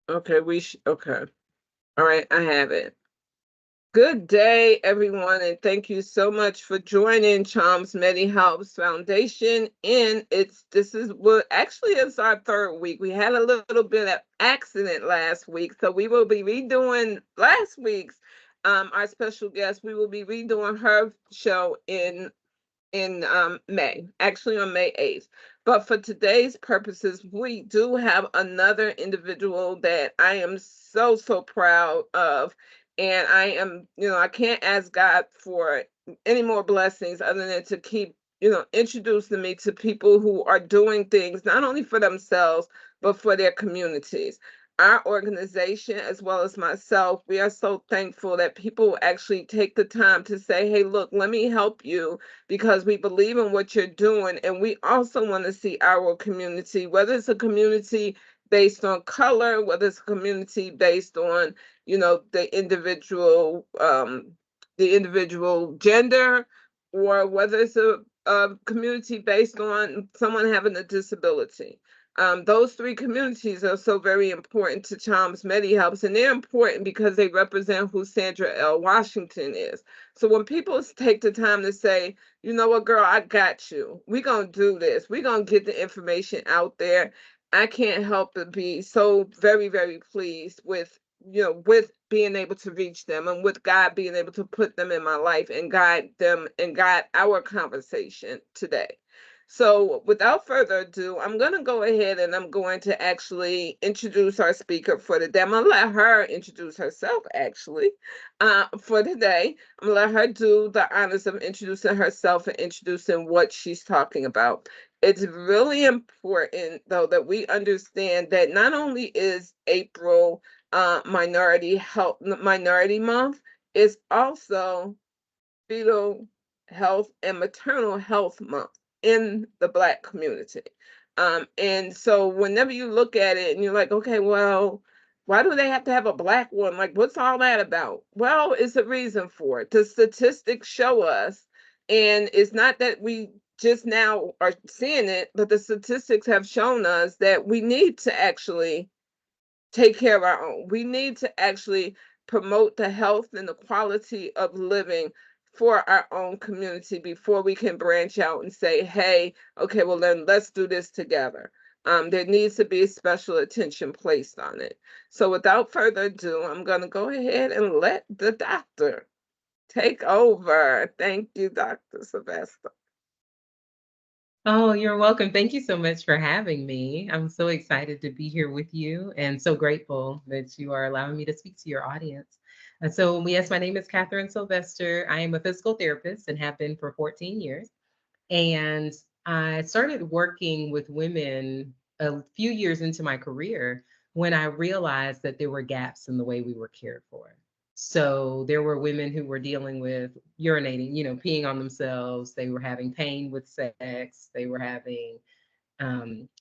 Okay, okay. All right, I have it. Good day, everyone, and thank you so much for joining Charms Medi Helps Foundation. And this is what actually is our third week. We had a little bit of accident last week, so we will be redoing last week's our special guest. We will be redoing her show in May, actually on May 8th. But for today's purposes, we do have another individual that I am so proud of. And I am, I can't ask God for any more blessings other than to keep, introducing me to people who are doing things not only for themselves, but for their communities. Our organization, as well as myself, we are so thankful that people actually take the time to say, hey, look, let me help you because we believe in what you're doing. And we also want to see our community, whether it's a community based on color, whether it's a community based on, the individual gender, or whether it's a community based on someone having a disability. Those three communities are so very important to Charms Medi Helps, and they're important because they represent who Sandra L. Washington is. So when people take the time to say, you know what, girl, I got you. We're going to do this. We're going to get the information out there. I can't help but be so very pleased with, with being able to reach them and with God being able to put them in my life and guide them and guide our conversation today. So, without further ado, I'm going to go ahead and I'm going to actually introduce our speaker for the day. I'm going to let her introduce herself, actually, for today. I'm going to let her do the honors of introducing herself and introducing what she's talking about. It's really important, though, that we understand that not only is April Minority Month, it's also fetal health and maternal health month in the Black community. And so whenever you look at it and you're like, okay, well, why do they have to have a Black one? Like, what's all that about? Well, it's a reason for it. The statistics show us, and it's not that we just now are seeing it, but the statistics have shown us that we need to actually take care of our own. We need to actually promote the health and the quality of living for our own community before we can branch out and say, hey, okay, well, then let's do this together. There needs to be special attention placed on it. So, without further ado, I'm going to go ahead and let the doctor take over. Thank you, Dr. Sylvester. Oh, you're welcome. Thank you so much for having me. I'm so excited to be here with you and so grateful that you are allowing me to speak to your audience. Yes, my name is Katherine Sylvester. I am a physical therapist and have been for 14 years. And I started working with women a few years into my career when I realized that there were gaps in the way we were cared for. So there were women who were dealing with urinating, peeing on themselves. They were having pain with sex. They were having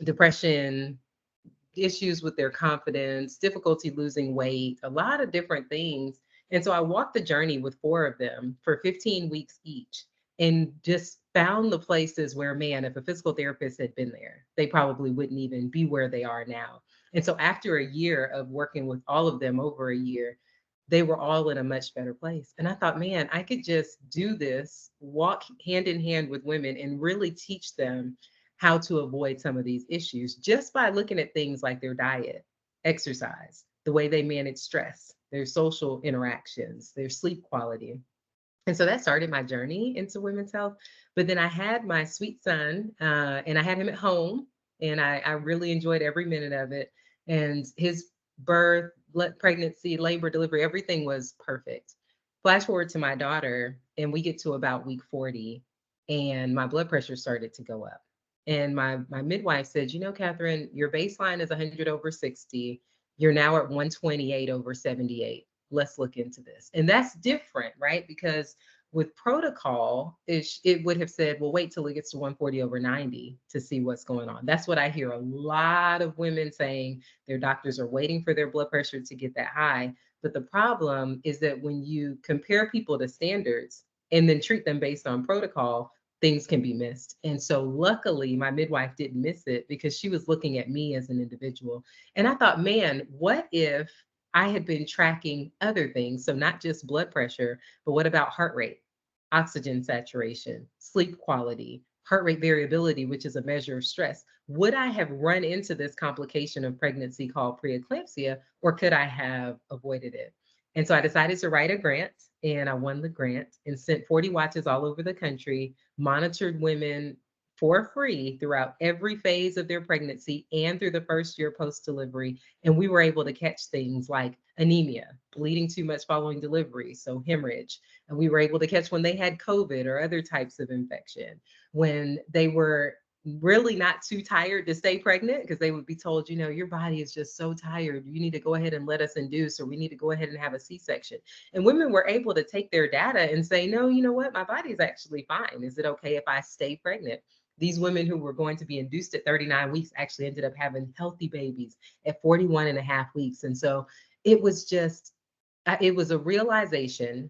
depression, issues with their confidence, difficulty losing weight, a lot of different things. And so I walked the journey with four of them for 15 weeks each and just found the places where, man, if a physical therapist had been there, they probably wouldn't even be where they are now. And so after a year of working with all of them, over a year, they were all in a much better place. And I thought, man, I could just do this, walk hand in hand with women and really teach them how to avoid some of these issues just by looking at things like their diet, exercise, the way they manage stress, their social interactions, their sleep quality. And so that started my journey into women's health. But then I had my sweet son, and I had him at home, and I really enjoyed every minute of it. And his birth, pregnancy, labor, delivery, everything was perfect. Flash forward to my daughter, and we get to about week 40, and my blood pressure started to go up. And my midwife said, Katherine, your baseline is 100 over 60. You're now at 128 over 78. Let's look into this. And that's different, right? Because with protocol, it would have said, well, wait till it gets to 140 over 90 to see what's going on. That's what I hear a lot of women saying. Their doctors are waiting for their blood pressure to get that high. But the problem is that when you compare people to standards and then treat them based on protocol, things can be missed. And so luckily my midwife didn't miss it because she was looking at me as an individual. And I thought, man, what if I had been tracking other things? So not just blood pressure, but what about heart rate, oxygen saturation, sleep quality, heart rate variability, which is a measure of stress? Would I have run into this complication of pregnancy called preeclampsia, or could I have avoided it? And so I decided to write a grant, and I won the grant and sent 40 watches all over the country, monitored women for free throughout every phase of their pregnancy and through the first year post delivery. And we were able to catch things like anemia, bleeding too much following delivery, so hemorrhage. And we were able to catch when they had COVID or other types of infection, when they were really not too tired to stay pregnant, because they would be told, you know, your body is just so tired. You need to go ahead and let us induce, or we need to go ahead and have a C-section. And women were able to take their data and say, no, you know what? My body is actually fine. Is it okay if I stay pregnant? These women who were going to be induced at 39 weeks actually ended up having healthy babies at 41 and a half weeks. And so it was just, it was a realization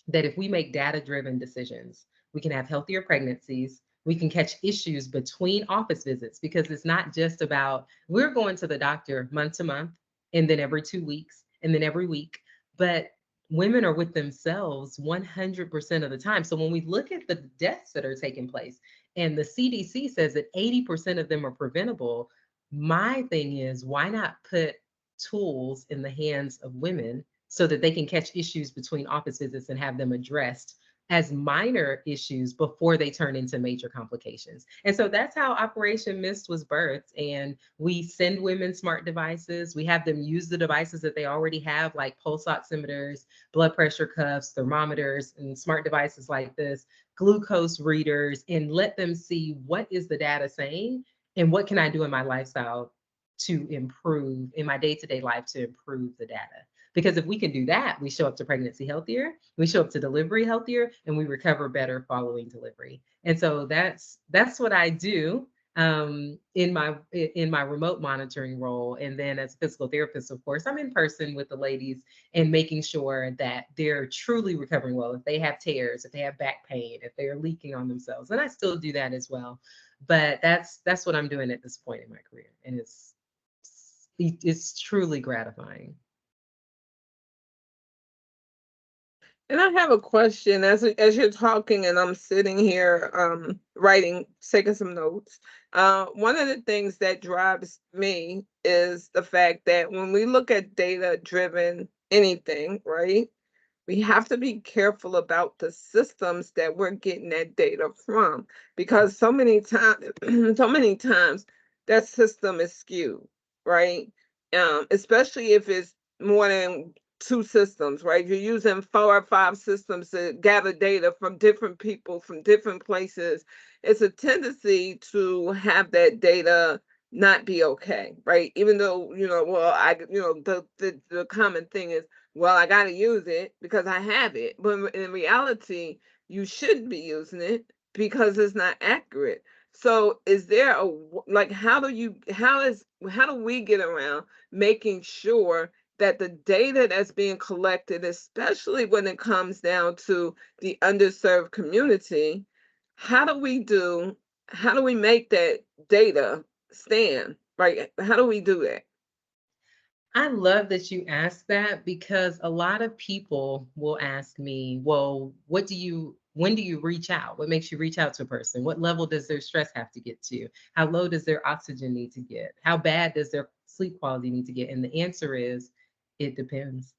that if we make data-driven decisions, we can have healthier pregnancies. We can catch issues between office visits, because it's not just about we're going to the doctor month to month, and then every 2 weeks, and then every week. But women are with themselves 100% of the time. So when we look at the deaths that are taking place, and the CDC says that 80% of them are preventable, my thing is, why not put tools in the hands of women so that they can catch issues between office visits and have them addressed as minor issues before they turn into major complications. And so that's how Operation M.I.S.T was birthed. And we send women smart devices. We have them use the devices that they already have, like pulse oximeters, blood pressure cuffs, thermometers, and smart devices like this, glucose readers, and let them see what is the data saying and what can I do in my lifestyle to improve, in my day-to-day life, to improve the data. Because if we can do that, we show up to pregnancy healthier, we show up to delivery healthier, and we recover better following delivery. And so that's what I do in my remote monitoring role. And then as a physical therapist, of course, I'm in person with the ladies and making sure that they're truly recovering well. If they have tears, if they have back pain, if they're leaking on themselves, and I still do that as well. But that's what I'm doing at this point in my career, and it's truly gratifying. And I have a question as you're talking and I'm sitting here writing, taking some notes. One of the things that drives me is the fact that when we look at data driven anything, right? We have to be careful about the systems that we're getting that data from, because so many times so many times that system is skewed, right? Especially if it's more than two systems, right? You're using four or five systems to gather data from different people from different places. It's a tendency to have that data not be okay, right? Even though, well, the common thing is, well, I got to use it because I have it. But in reality, you shouldn't be using it because it's not accurate. So is there like, how do we get around making sure that the data that's being collected, especially when it comes down to the underserved community, how do we do how do we make that data stand, right? How do we do that? I love that you asked that, because a lot of people will ask me, well, when do you reach out? What makes you reach out to a person? What level does their stress have to get to? How low does their oxygen need to get? How bad does their sleep quality need to get? And the answer is, it depends.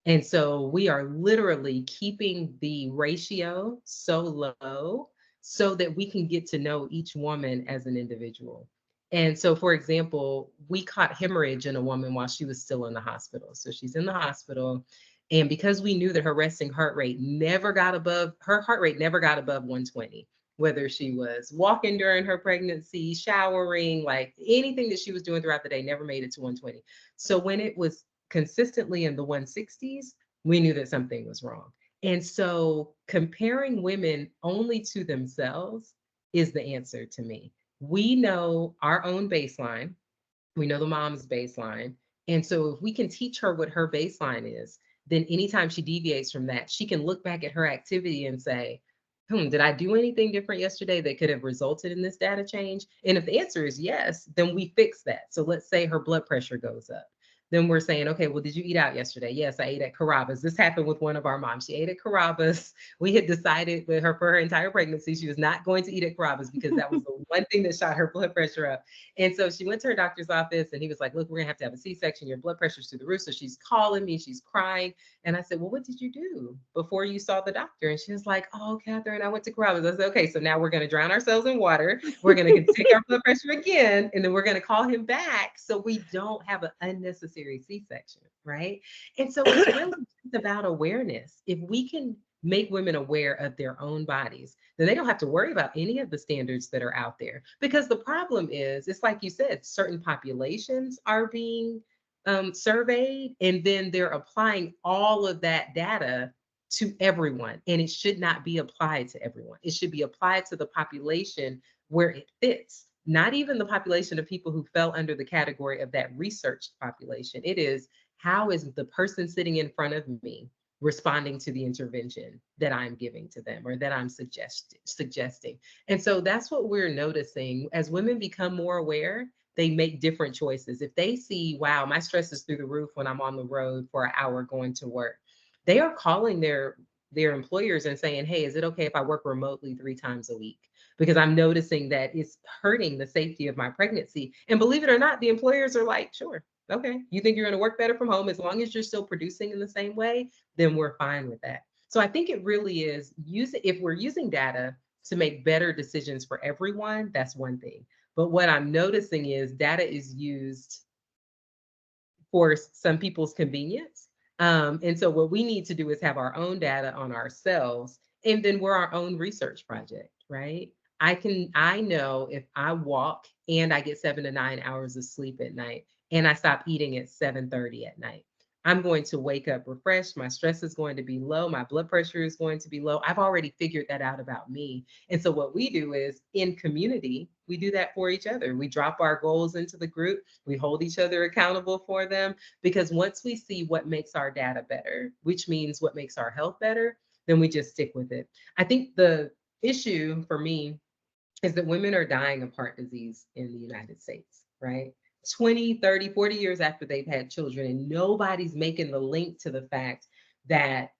And so we are literally keeping the ratio so low so that we can get to know each woman as an individual. And so, for example, we caught hemorrhage in a woman while she was still in the hospital. So she's in the hospital. And because we knew that her resting heart rate never got above, her heart rate never got above 120, whether she was walking during her pregnancy, showering, like anything that she was doing throughout the day, never made it to 120. So when it was consistently in the 160s, we knew that something was wrong. And so comparing women only to themselves is the answer to me. We know our own baseline, we know the mom's baseline. And so if we can teach her what her baseline is, then anytime she deviates from that, she can look back at her activity and say, did I do anything different yesterday that could have resulted in this data change? And if the answer is yes, then we fix that. So let's say her blood pressure goes up. Then we're saying, okay, well, did you eat out yesterday? Yes, I ate at Carrabba's. This happened with one of our moms. She ate at Carrabba's. We had decided with her for her entire pregnancy, she was not going to eat at Carrabba's because that was the one thing that shot her blood pressure up. And so she went to her doctor's office and he was like, look, we're gonna have to have a C-section. Your blood pressure's through the roof. So she's calling me, she's crying. And I said, well, what did you do before you saw the doctor? And she was like, oh, Katherine, I went to Carrabba's. I said, okay, so now we're going to drown ourselves in water. We're going to take our blood pressure again, and then we're going to call him back so we don't have an unnecessary C-section, right? And so it's really about awareness. If we can make women aware of their own bodies, then they don't have to worry about any of the standards that are out there. Because the problem is, it's like you said, certain populations are being surveyed, and then they're applying all of that data to everyone. And it should not be applied to everyone. It should be applied to the population where it fits, not even the population of people who fell under the category of that researched population. It is, how is the person sitting in front of me responding to the intervention that I'm giving to them or that I'm suggesting. And so that's what we're noticing as women become more aware. They make different choices. If they see, wow, my stress is through the roof when I'm on the road for an hour going to work, they are calling their employers and saying, hey, is it okay if I work remotely 3 times a week? Because I'm noticing that it's hurting the safety of my pregnancy. And believe it or not, the employers are like, sure, okay, you think you're going to work better from home as long as you're still producing in the same way, then we're fine with that. So I think it really is if we're using data to make better decisions for everyone, that's one thing. But what I'm noticing is data is used for some people's convenience. And so what we need to do is have our own data on ourselves, and then we're our own research project, right? I know if I walk and I get 7 to 9 hours of sleep at night and I stop eating at 7:30 at night, I'm going to wake up refreshed. My stress is going to be low. My blood pressure is going to be low. I've already figured that out about me. And so what we do is in community, we do that for each other. We drop our goals into the group. We hold each other accountable for them, because once we see what makes our data better, which means what makes our health better, then we just stick with it. I think the issue for me is that women are dying of heart disease in the United States, right? 20, 30, 40 years after they've had children, and nobody's making the link to the fact that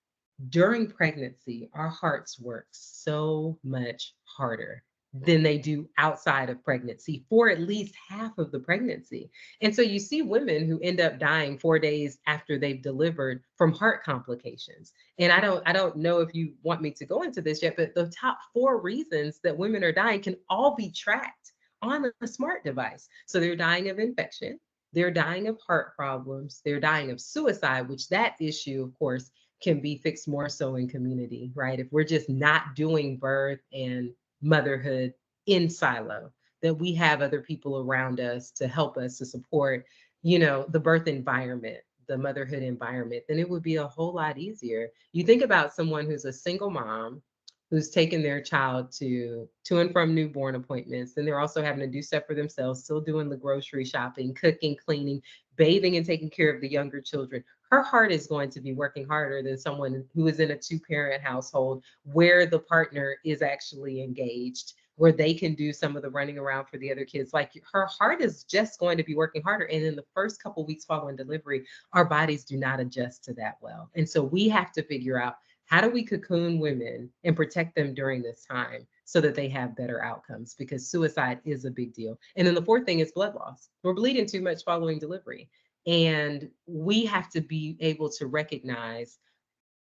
during pregnancy, our hearts work so much harder than they do outside of pregnancy for at least half of the pregnancy. And so you see women who end up dying 4 days after they've delivered from heart complications. And I don't know if you want me to go into this yet, but the top 4 reasons that women are dying can all be tracked on a smart device. So they're dying of infection, they're dying of heart problems, they're dying of suicide, which that issue, of course, can be fixed more so in community, right? If we're just not doing birth and motherhood in silo, that we have other people around us to help us to support, the birth environment, the motherhood environment, then it would be a whole lot easier. You think about someone who's a single mom who's taken their child to and from newborn appointments, and they're also having to do stuff for themselves, still doing the grocery shopping, cooking, cleaning, bathing, and taking care of the younger children. Her heart is going to be working harder than someone who is in a two-parent household where the partner is actually engaged, where they can do some of the running around for the other kids. Like, her heart is just going to be working harder. And in the first couple weeks following delivery, our bodies do not adjust to that well. And so we have to figure out, how do we cocoon women and protect them during this time so that they have better outcomes? Because suicide is a big deal. And then the fourth thing is blood loss. We're bleeding too much following delivery. And we have to be able to recognize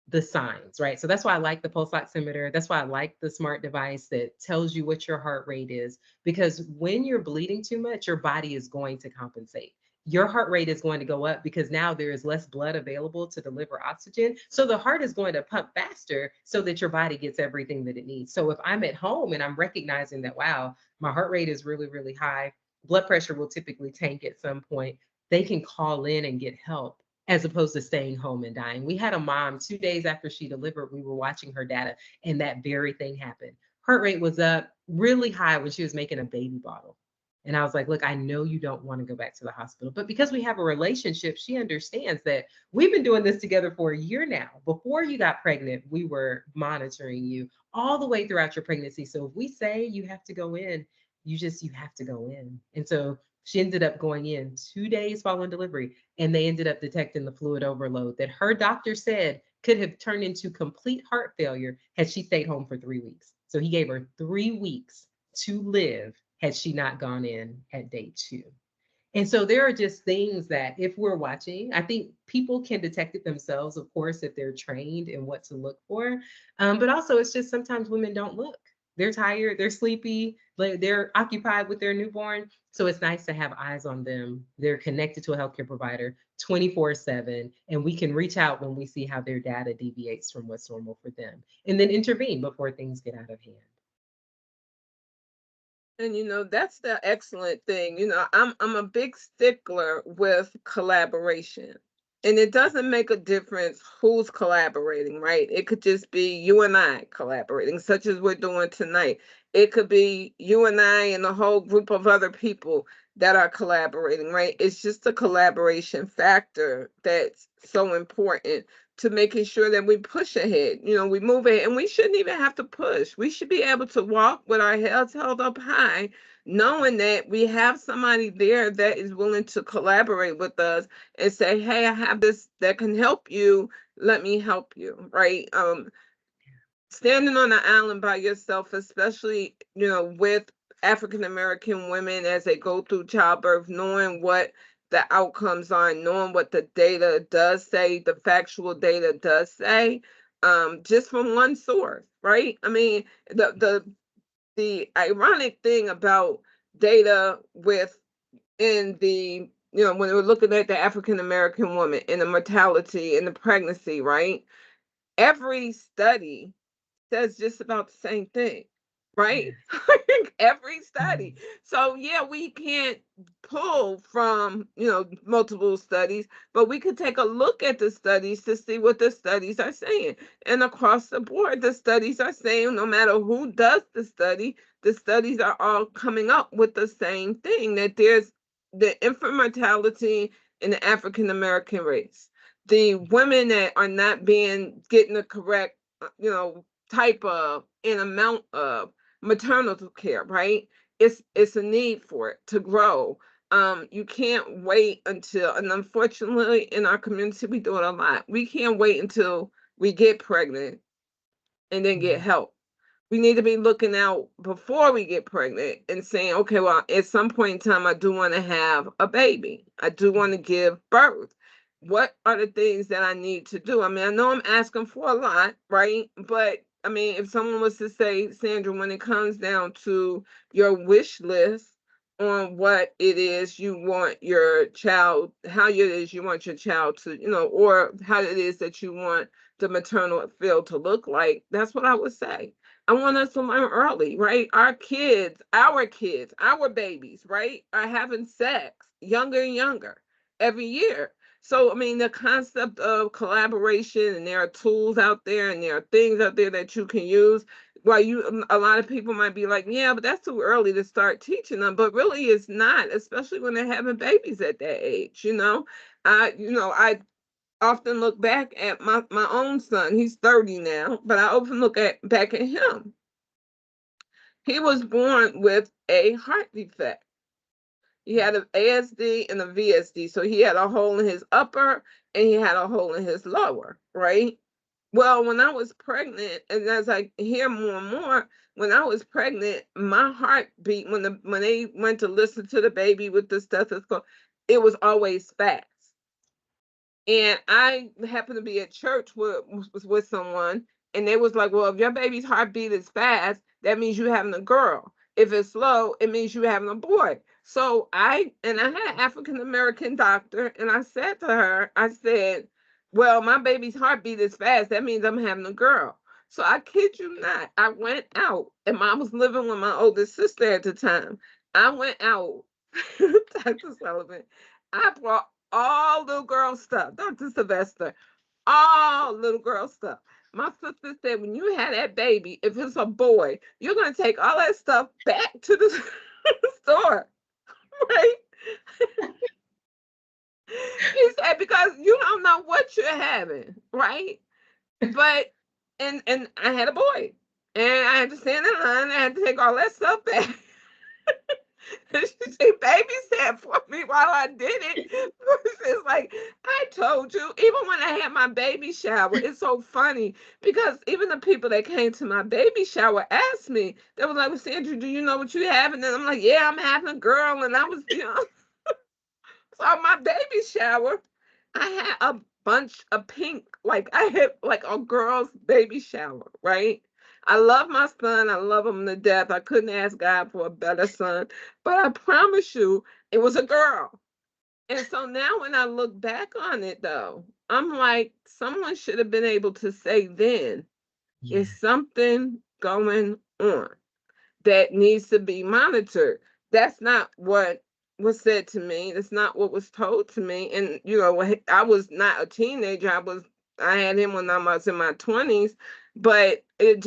the signs, right? So that's why I like the pulse oximeter. That's why I like the smart device that tells you what your heart rate is, because when you're bleeding too much, your body is going to compensate. Your heart rate is going to go up because now there is less blood available to deliver oxygen. So the heart is going to pump faster so that your body gets everything that it needs. So if I'm at home and I'm recognizing that, wow, my heart rate is really, really high, blood pressure will typically tank at some point, they can call in and get help as opposed to staying home and dying. We had a mom 2 days after she delivered, we were watching her data, and that very thing happened. Heart rate was up really high when she was making a baby bottle. And I was like, look, I know you don't want to go back to the hospital, but because we have a relationship, she understands that we've been doing this together for a year now. Before you got pregnant, we were monitoring you. all the way throughout your pregnancy. So if we say you have to go in, you have to go in. And so she ended up going in 2 days following delivery, and they ended up detecting the fluid overload that her doctor said could have turned into complete heart failure had she stayed home for 3 weeks. So he gave her 3 weeks to live had she not gone in at day 2. And so there are just things that if we're watching, I think people can detect it themselves, of course, if they're trained in what to look for. But also, it's just sometimes women don't look. They're tired, they're sleepy, like they're occupied with their newborn. So it's nice to have eyes on them. They're connected to a healthcare provider 24/7, and we can reach out when we see how their data deviates from what's normal for them and then intervene before things get out of hand. And that's the excellent thing. I'm a big stickler with collaboration. And it doesn't make a difference who's collaborating, right? It could just be you and I collaborating, such as we're doing tonight. It could be you and I and a whole group of other people that are collaborating, right? It's just a collaboration factor that's so important to making sure that we push ahead. We move ahead, and we shouldn't even have to push. We should be able to walk with our heads held up high, knowing that we have somebody there that is willing to collaborate with us and say, hey, I have this that can help you. Let me help you, right? Standing on the island by yourself, especially, with African American women as they go through childbirth, knowing what the outcomes are, knowing what the data does say, the factual data does say, just from one source, right? I mean, the ironic thing about data with in the when we're looking at the African American woman and the mortality and the pregnancy, right? Every study says just about the same thing, right? Yes. Every study. Mhm. So yeah, we can't pull from, multiple studies, but we could take a look at the studies to see what the studies are saying. And across the board, the studies are saying no matter who does the studies are all coming up with the same thing, that there's the infant mortality in the African American race. The women that are not being getting the correct, type of and amount of maternal care, right? It's a need for it to grow. You can't wait until, and unfortunately in our community we do it a lot. We can't wait until we get pregnant and then get Mhm. help. We need to be looking out before we get pregnant and saying, okay, well, at some point in time, I do want to have a baby. I do want to give birth. What are the things that I need to do? I mean, I know I'm asking for a lot, right? But I mean, if someone was to say, Sandra, when it comes down to your wish list on what it is you want your child, how it is you want your child to, or how it is that you want the maternal field to look like, that's what I would say. I want us to learn early, right? Our babies, right, are having sex younger and younger every year. So, I mean, the concept of collaboration, and there are tools out there and there are things out there that you can use. While a lot of people might be like, yeah, but that's too early to start teaching them. But really, it's not, especially when they're having babies at that age. I often look back at my own son. He's 30 now, but I often look back at him. He was born with a heart defect. He had an ASD and a VSD. So he had a hole in his upper and he had a hole in his lower, right? Well, when I was pregnant, and as I hear more and more, when I was pregnant, my heartbeat, when they went to listen to the baby with the stethoscope, it was always fast. And I happened to be at church with someone, and they was like, "Well, if your baby's heartbeat is fast, that means you having a girl. If it's slow, it means you having a boy." So I had an African American doctor, and I said to her, I said, "Well, my baby's heartbeat is fast. That means I'm having a girl." So I kid you not, I went out, and I was living with my oldest sister at the time. I went out, Dr. Sullivan. I brought all little girl stuff, Dr. Sylvester, all little girl stuff. My sister said, when you had that baby, if it's a boy, you're going to take all that stuff back to the store, right? She said, because you don't know what you're having, right? But, and I had a boy. And I had to stand in line. I had to take all that stuff back. She babysat for me while I did it. It's like, I told you, even when I had my baby shower, it's so funny because even the people that came to my baby shower asked me, they were like, well, Sandra, do you know what you have? And then I'm like, yeah, I'm having a girl. And I was, so my baby shower, I had a bunch of pink. Like I had like a girl's baby shower, right? I love my son. I love him to death. I couldn't ask God for a better son. But I promise you, it was a girl. And so now when I look back on it though, I'm like, someone should have been able to say then, is Yeah. something going on that needs to be monitored. That's not what was said to me. That's not what was told to me. And I was not a teenager. I had him when I was in my 20s, but it's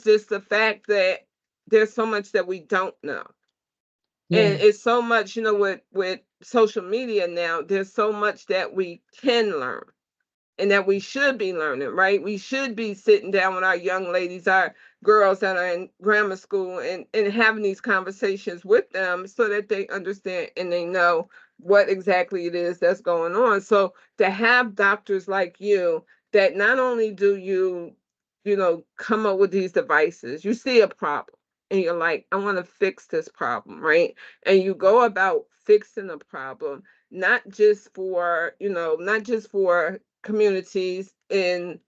just the fact that there's so much that we don't know. And Yeah. it's so much, with social media now, there's so much that we can learn and that we should be learning, right? We should be sitting down with our young ladies, our girls that are in grammar school, and having these conversations with them so that they understand and they know what exactly it is that's going on. So to have doctors like you that not only do come up with these devices, you see a problem and you're like, I want to fix this problem, right? And you go about fixing the problem, not just for communities in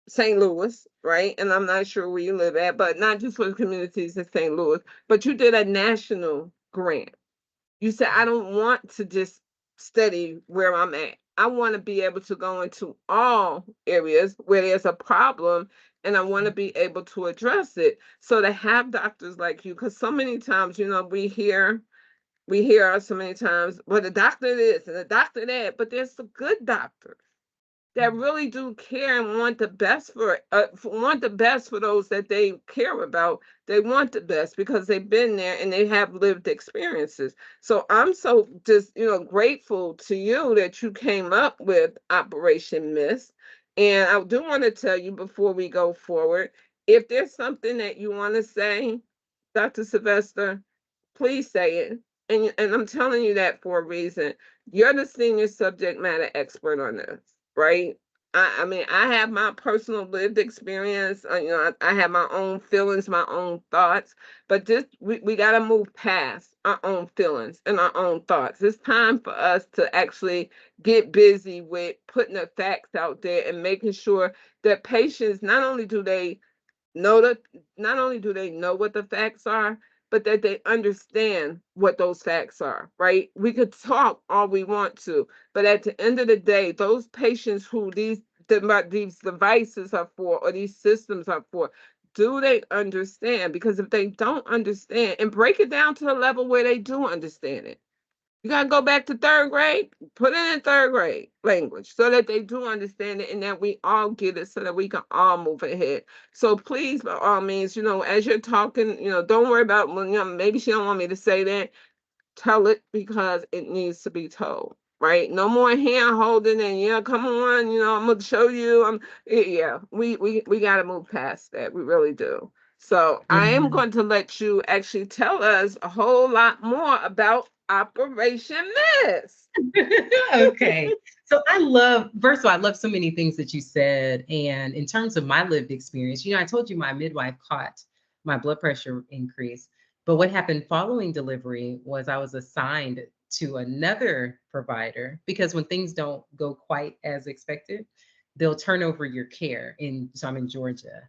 St. Louis, right? And I'm not sure where you live at, but not just for the communities in St. Louis, but you did a national grant. You said, I don't want to just study where I'm at. I want to be able to go into all areas where there's a problem and I want to be able to address it. So to have doctors like you, because so many times, we hear so many times, well, the doctor this and the doctor that, but there's some good doctors that really do care and want the best for those that they care about. They want the best because they've been there and they have lived experiences. So I'm so just grateful to you that you came up with Operation Miss. And I do want to tell you before we go forward, if there's something that you want to say, Dr. Sylvester, please say it. And I'm telling you that for a reason. You're the senior subject matter expert on this, right? I mean, I have my personal lived experience. I have my own feelings, my own thoughts, but we got to move past our own feelings and our own thoughts. It's time for us to actually get busy with putting the facts out there and making sure that patients know that not only do they know what the facts are, but that they understand what those facts are, right? We could talk all we want to, but at the end of the day, those patients who these devices are for or these systems are for, do they understand? Because if they don't understand, and break it down to the level where they do understand it, you gotta go back to third grade, put it in third grade language so that they do understand it and that we all get it so that we can all move ahead. So please, by all means, as you're talking, don't worry about, well, maybe she don't want me to say that. Tell it because it needs to be told. Right? No more hand holding and yeah, come on, I'm gonna show you. Yeah, we gotta move past that. We really do. So I am Yeah. going to let you actually tell us a whole lot more about Operation Miss. Okay. So first of all, I love so many things that you said. And in terms of my lived experience, I told you my midwife caught my blood pressure increase. But what happened following delivery was I was assigned to another provider because when things don't go quite as expected, they'll turn over your care. So I'm in Georgia.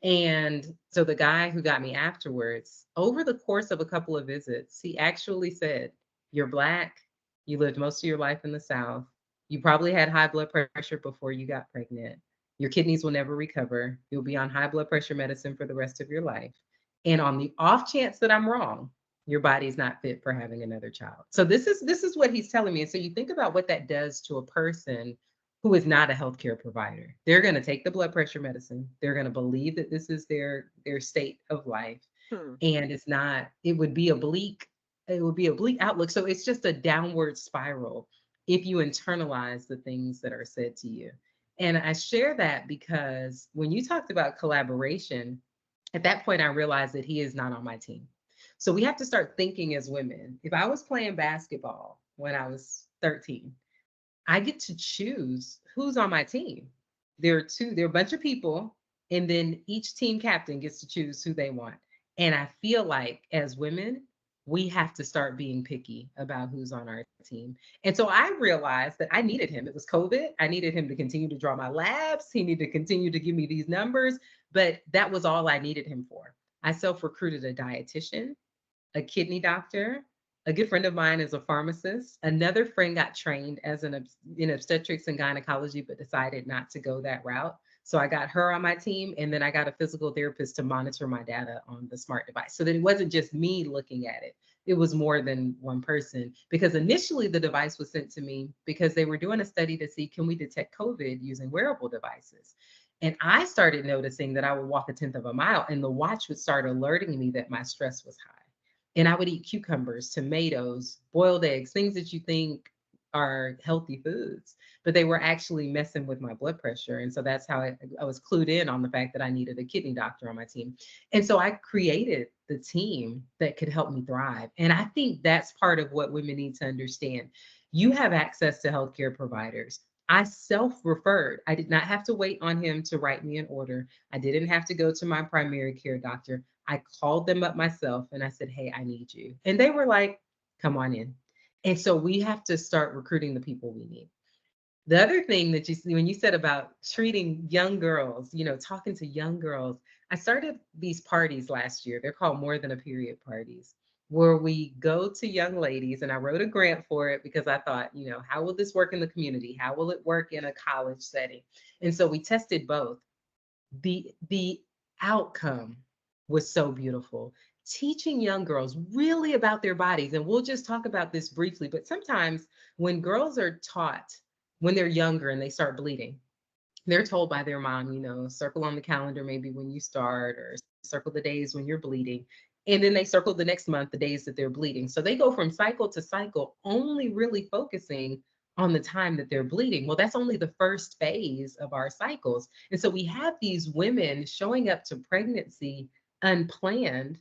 And so the guy who got me afterwards, over the course of a couple of visits, he actually said, "You're Black. You lived most of your life in the South. You probably had high blood pressure before you got pregnant. Your kidneys will never recover. You'll be on high blood pressure medicine for the rest of your life. And on the off chance that I'm wrong, your body's not fit for having another child." So this is what he's telling me. And so you think about what that does to a person who is not a healthcare provider. They're going to take the blood pressure medicine. They're going to believe that this is their state of life. Hmm. And it would be a bleak outlook. So it's just a downward spiral if you internalize the things that are said to you. And I share that because when you talked about collaboration, At that point, I realized that he is not on my team. So we have to start thinking as women. If I was playing basketball when I was 13, I get to choose who's on my team. There are a bunch of people, and then each team captain gets to choose who they want. And I feel like as women, we have to start being picky about who's on our team. And so I realized that I needed him. It was COVID. I needed him to continue to draw my labs. He needed to continue to give me these numbers, but that was all I needed him for. I self recruited a dietitian, a kidney doctor. A good friend of mine is a pharmacist. Another friend got trained as in obstetrics and gynecology, but decided not to go that route. So I got her on my team, and then I got a physical therapist to monitor my data on the smart device. So that it wasn't just me looking at it; it was more than one person. Because initially the device was sent to me because they were doing a study to see can we detect COVID using wearable devices. And I started noticing that I would walk a tenth of a mile, and the watch would start alerting me that my stress was high. And I would eat cucumbers, tomatoes, boiled eggs, things that you think are healthy foods, but they were actually messing with my blood pressure. And so that's how I was clued in on the fact that I needed a kidney doctor on my team. And so I created the team that could help me thrive. And I think that's part of what women need to understand. You have access to healthcare providers. I self referred. I did not have to wait on him to write me an order. I didn't have to go to my primary care doctor. I called them up myself and I said, "Hey, I need you." And they were like, "Come on in." And so we have to start recruiting the people we need. The other thing that you see when you said about treating young girls, talking to young girls, I started these parties last year. They're called More Than a Period parties, where we go to young ladies. And I wrote a grant for it because I thought, how will this work in the community? How will it work in a college setting? And so we tested both. The outcome was so beautiful. Teaching young girls really about their bodies, and we'll just talk about this briefly, but sometimes when girls are taught when they're younger and they start bleeding, they're told by their mom, circle on the calendar maybe when you start, or circle the days when you're bleeding. And then they circle the next month, the days that they're bleeding. So they go from cycle to cycle, only really focusing on the time that they're bleeding. Well, that's only the first phase of our cycles. And so we have these women showing up to pregnancy unplanned,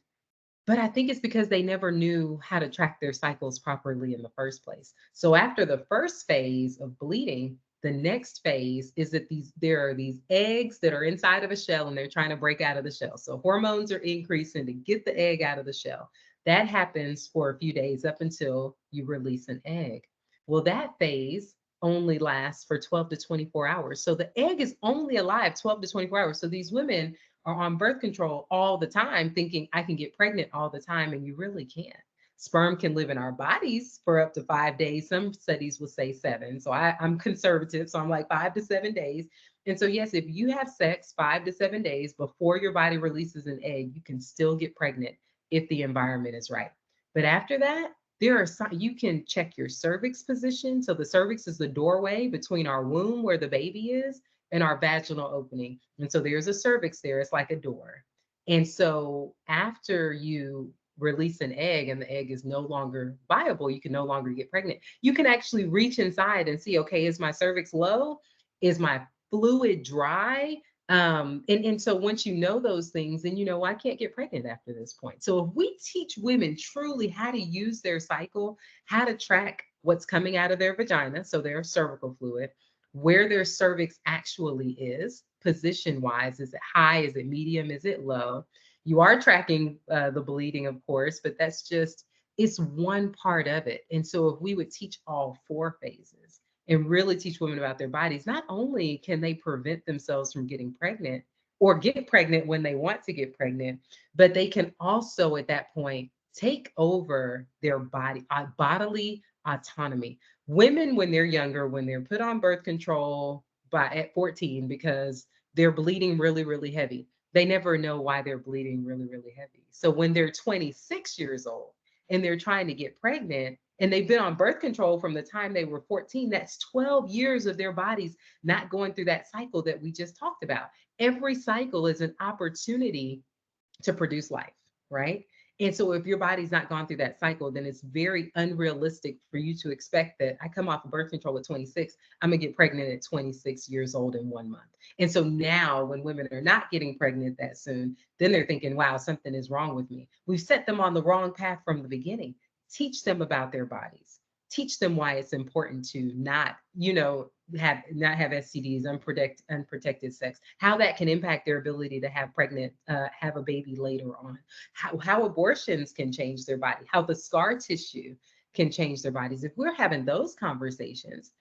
but I think it's because they never knew how to track their cycles properly in the first place. So after the first phase of bleeding, the next phase is that there are these eggs that are inside of a shell and they're trying to break out of the shell. So hormones are increasing to get the egg out of the shell. That happens for a few days up until you release an egg. Well, that phase only lasts for 12 to 24 hours. So the egg is only alive 12 to 24 hours. So these women are on birth control all the time, thinking I can get pregnant all the time, and you really can't. Sperm can live in our bodies for up to 5 days. Some studies will say 7. So I'm conservative. So I'm like 5 to 7 days. And so, yes, if you have sex 5 to 7 days before your body releases an egg, you can still get pregnant if the environment is right. But after that, there are some, you can check your cervix position. So the cervix is the doorway between our womb where the baby is and our vaginal opening. And so there's a cervix there, it's like a door. And so after you release an egg and the egg is no longer viable, you can no longer get pregnant. You can actually reach inside and see, okay, is my cervix low? Is my fluid dry? And so once you know those things, then you know, well, I can't get pregnant after this point. So if we teach women truly how to use their cycle, how to track what's coming out of their vagina, so their cervical fluid, where their cervix actually is, position wise. Is it high? Is it medium? Is it low? You are tracking the bleeding, of course, but it's one part of it. And so if we would teach all 4 phases and really teach women about their bodies, not only can they prevent themselves from getting pregnant or get pregnant when they want to get pregnant, but they can also at that point take over their bodily autonomy. Women, when they're younger, when they're put on birth control at 14 because they're bleeding really, really heavy, they never know why they're bleeding really, really heavy. So when they're 26 years old and they're trying to get pregnant and they've been on birth control from the time they were 14, that's 12 years of their bodies not going through that cycle that we just talked about. Every cycle is an opportunity to produce life, right? And so if your body's not gone through that cycle, then it's very unrealistic for you to expect that I come off of birth control at 26, I'm gonna get pregnant at 26 years old in 1 month. And so now when women are not getting pregnant that soon, then they're thinking, wow, something is wrong with me. We've set them on the wrong path from the beginning. Teach them about their bodies. Teach them why it's important to not, have STDs, unprotected sex, how that can impact their ability to have a baby later on, how abortions can change their body, how the scar tissue can change their bodies. If we're having those conversations,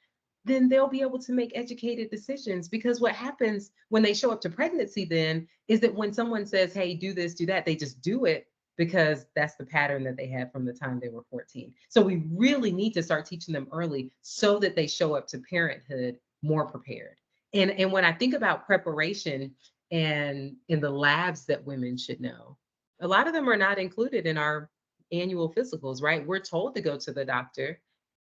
then they'll be able to make educated decisions. Because what happens when they show up to pregnancy then is that when someone says, hey, do this, do that, they just do it because that's the pattern that they had from the time they were 14. So we really need to start teaching them early so that they show up to parenthood more prepared. And when I think about preparation and in the labs that women should know, a lot of them are not included in our annual physicals, right? We're told to go to the doctor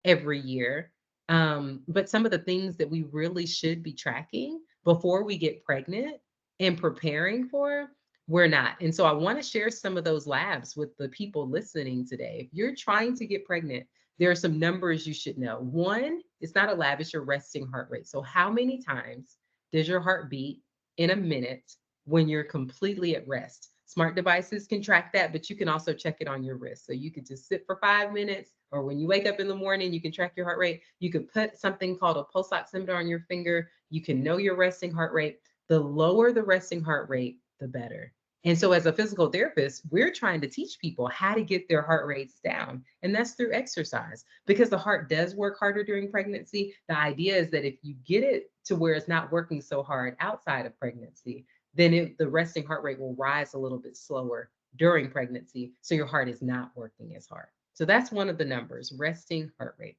every year. But some of the things that we really should be tracking before we get pregnant and preparing for, we're not. And so I want to share some of those labs with the people listening today. If you're trying to get pregnant, there are some numbers you should know. One, it's not a lab, it's your resting heart rate. So, how many times does your heart beat in a minute when you're completely at rest? Smart devices can track that, but you can also check it on your wrist. So you could just sit for 5 minutes, or when you wake up in the morning, you can track your heart rate. You could put something called a pulse oximeter on your finger. You can know your resting heart rate. The lower the resting heart rate, the better. And so, as a physical therapist, we're trying to teach people how to get their heart rates down. And that's through exercise, because the heart does work harder during pregnancy. The idea is that if you get it to where it's not working so hard outside of pregnancy, then the resting heart rate will rise a little bit slower during pregnancy. So your heart is not working as hard. So that's one of the numbers, resting heart rate.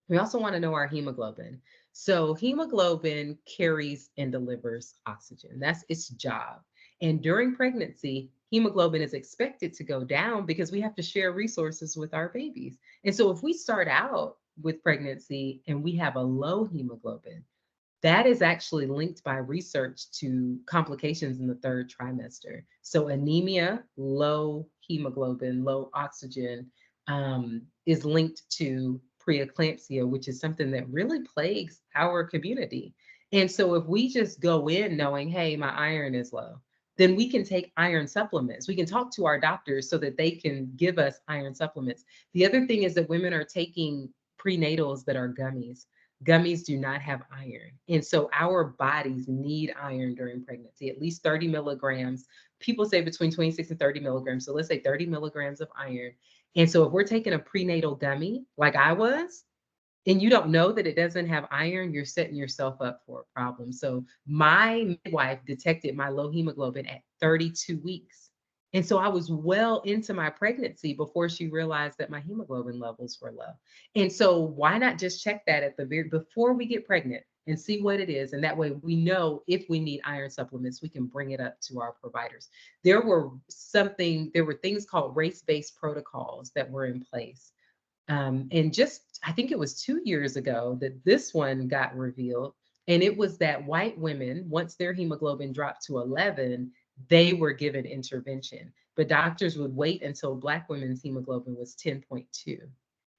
We also want to know our hemoglobin. So hemoglobin carries and delivers oxygen. That's its job. And during pregnancy, hemoglobin is expected to go down because we have to share resources with our babies. And so if we start out with pregnancy and we have a low hemoglobin, that is actually linked by research to complications in the third trimester. So anemia, low hemoglobin, low oxygen, is linked to preeclampsia, which is something that really plagues our community. And so if we just go in knowing, hey, my iron is low, then we can take iron supplements. We can talk to our doctors so that they can give us iron supplements. The other thing is that women are taking prenatals that are gummies. Gummies do not have iron. And so our bodies need iron during pregnancy, at least 30 milligrams. People say between 26 and 30 milligrams. So let's say 30 milligrams of iron. And so if we're taking a prenatal gummy, like I was, and you don't know that it doesn't have iron, you're setting yourself up for a problem. So my midwife detected my low hemoglobin at 32 weeks. And so I was well into my pregnancy before she realized that my hemoglobin levels were low. And so why not just check that at the very before we get pregnant and see what it is? And that way we know if we need iron supplements, we can bring it up to our providers. There were things called race-based protocols that were in place, and just, I think it was 2 years ago that this one got revealed. And it was that white women, once their hemoglobin dropped to 11, they were given intervention. But doctors would wait until Black women's hemoglobin was 10.2.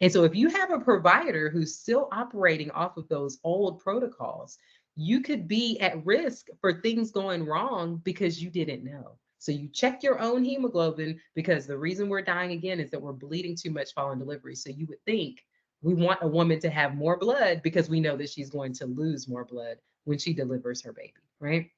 And so if you have a provider who's still operating off of those old protocols, you could be at risk for things going wrong because you didn't know. So you check your own hemoglobin, because the reason we're dying again is that we're bleeding too much following delivery. So you would think we want a woman to have more blood because we know that she's going to lose more blood when she delivers her baby, right?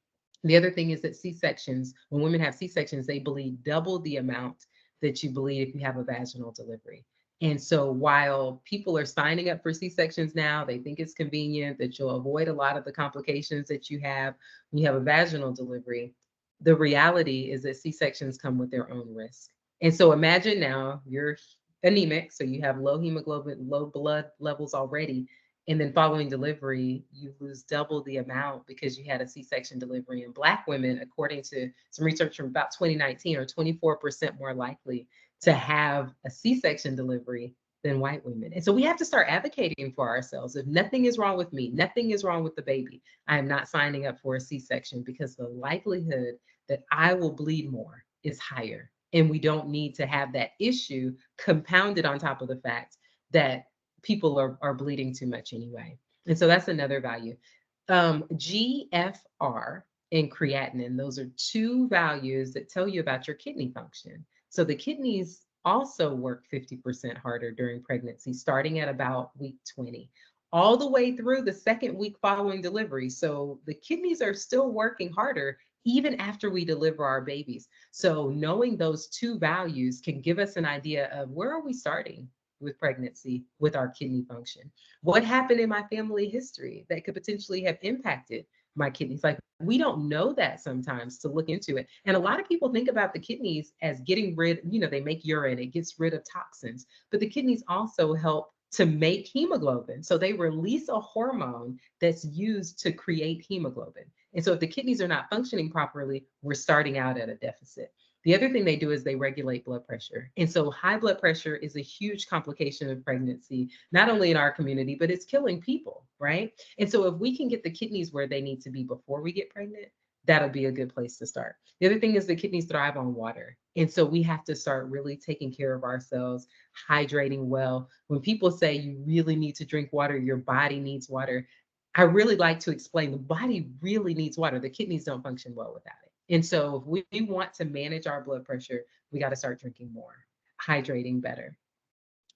The other thing is that C-sections, when women have C-sections, they bleed double the amount that you bleed if you have a vaginal delivery. And so while people are signing up for C-sections now, they think it's convenient that you'll avoid a lot of the complications that you have when you have a vaginal delivery. The reality is that C-sections come with their own risk. And so imagine now you're anemic, so you have low hemoglobin, low blood levels already, and then following delivery, you lose double the amount because you had a C-section delivery. And Black women, according to some research from about 2019, are 24% more likely to have a C-section delivery than white women. And so we have to start advocating for ourselves. If nothing is wrong with me, nothing is wrong with the baby, I am not signing up for a C-section, because the likelihood that I will bleed more is higher. And we don't need to have that issue compounded on top of the fact that people are bleeding too much anyway. And so that's another value. GFR and creatinine, those are two values that tell you about your kidney function. So the kidneys also work 50% harder during pregnancy, starting at about week 20, all the way through the second week following delivery. So the kidneys are still working harder even after we deliver our babies. So knowing those two values can give us an idea of where are we starting with pregnancy with our kidney function. What happened in my family history that could potentially have impacted my kidneys? Like, we don't know that sometimes to look into it. And a lot of people think about the kidneys as getting rid, they make urine, it gets rid of toxins, but the kidneys also help to make hemoglobin. So they release a hormone that's used to create hemoglobin. And so if the kidneys are not functioning properly, we're starting out at a deficit. The other thing they do is they regulate blood pressure. And so high blood pressure is a huge complication of pregnancy, not only in our community, but it's killing people, right? And so if we can get the kidneys where they need to be before we get pregnant, that'll be a good place to start. The other thing is the kidneys thrive on water. And so we have to start really taking care of ourselves, hydrating well. When people say you really need to drink water, your body needs water, I really like to explain the body really needs water. The kidneys don't function well without it. And so if we want to manage our blood pressure, we got to start drinking more, hydrating better.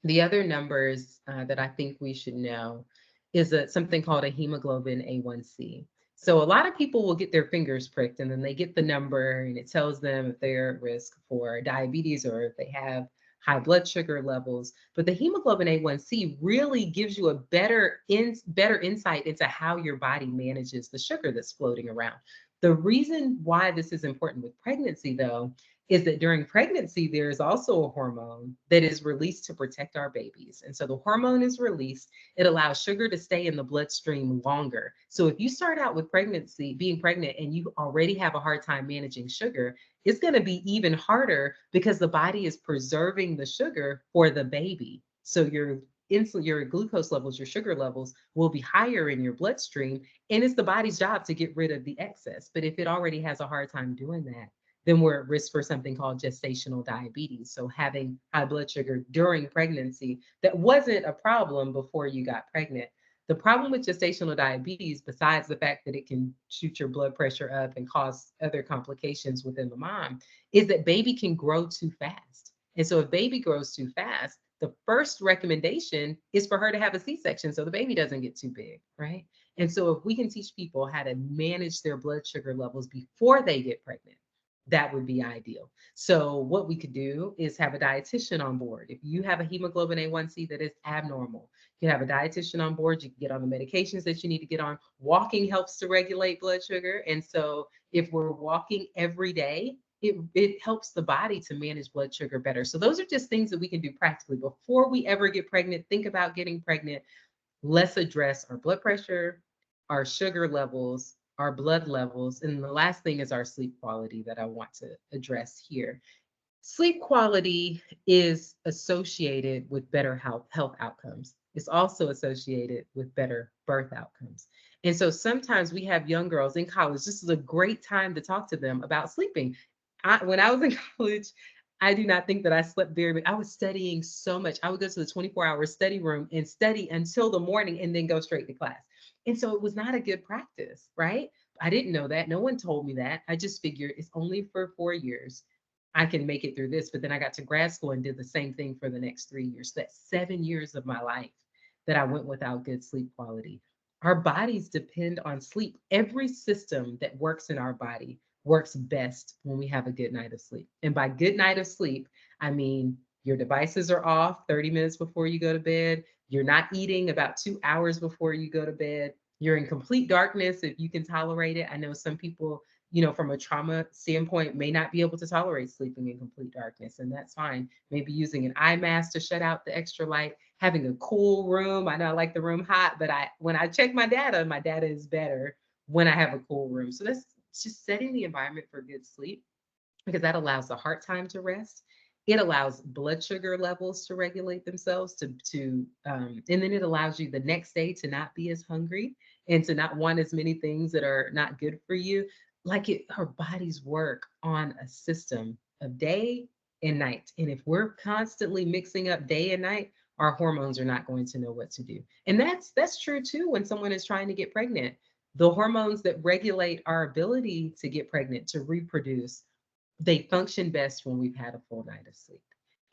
The other numbers that I think we should know is something called a hemoglobin A1C. So a lot of people will get their fingers pricked and then they get the number and it tells them if they're at risk for diabetes or if they have high blood sugar levels. But the hemoglobin A1C really gives you a better insight into how your body manages the sugar that's floating around. The reason why this is important with pregnancy, though, is that during pregnancy, there is also a hormone that is released to protect our babies. And so the hormone is released, it allows sugar to stay in the bloodstream longer. So if you start out with pregnancy, being pregnant, and you already have a hard time managing sugar, it's going to be even harder because the body is preserving the sugar for the baby. So your insulin, your glucose levels, your sugar levels will be higher in your bloodstream, and it's the body's job to get rid of the excess. But if it already has a hard time doing that, then we're at risk for something called gestational diabetes. So having high blood sugar during pregnancy that wasn't a problem before you got pregnant. The problem with gestational diabetes, besides the fact that it can shoot your blood pressure up and cause other complications within the mom, is that baby can grow too fast. And so if baby grows too fast, the first recommendation is for her to have a C-section so the baby doesn't get too big, right? And so if we can teach people how to manage their blood sugar levels before they get pregnant, that would be ideal. So what we could do is have a dietitian on board. If you have a hemoglobin A1C that is abnormal, you can have a dietitian on board. You can get on the medications that you need to get on. Walking helps to regulate blood sugar. And so if we're walking every day, it helps the body to manage blood sugar better. So those are just things that we can do practically before we ever get pregnant. Think about getting pregnant. Let's address our blood pressure, our sugar levels, our blood levels. And the last thing is our sleep quality that I want to address here. Sleep quality is associated with better health outcomes. It's also associated with better birth outcomes. And so sometimes we have young girls in college. This is a great time to talk to them about sleeping. When I was in college, I do not think that I slept very much. I was studying so much. I would go to the 24-hour study room and study until the morning and then go straight to class. And so it was not a good practice, right? I didn't know that. No one told me that. I just figured it's only for 4 years. I can make it through this. But then I got to grad school and did the same thing for the next 3 years. So that's 7 years of my life that I went without good sleep quality. Our bodies depend on sleep. Every system that works in our body works best when we have a good night of sleep. And by good night of sleep, I mean your devices are off 30 minutes before you go to bed. You're not eating about 2 hours before you go to bed. You're in complete darkness if you can tolerate it. I know some people, from a trauma standpoint, may not be able to tolerate sleeping in complete darkness, and that's fine. Maybe using an eye mask to shut out the extra light, having a cool room. I know I like the room hot, but when I check my data is better when I have a cool room. So that's just setting the environment for good sleep, because that allows the heart time to rest. It allows blood sugar levels to regulate themselves and then it allows you the next day to not be as hungry and to not want as many things that are not good for you. Our bodies work on a system of day, and night. And if we're constantly mixing up day and night, our hormones are not going to know what to do. And that's true too when someone is trying to get pregnant. The hormones that regulate our ability to get pregnant, to reproduce, they function best when we've had a full night of sleep.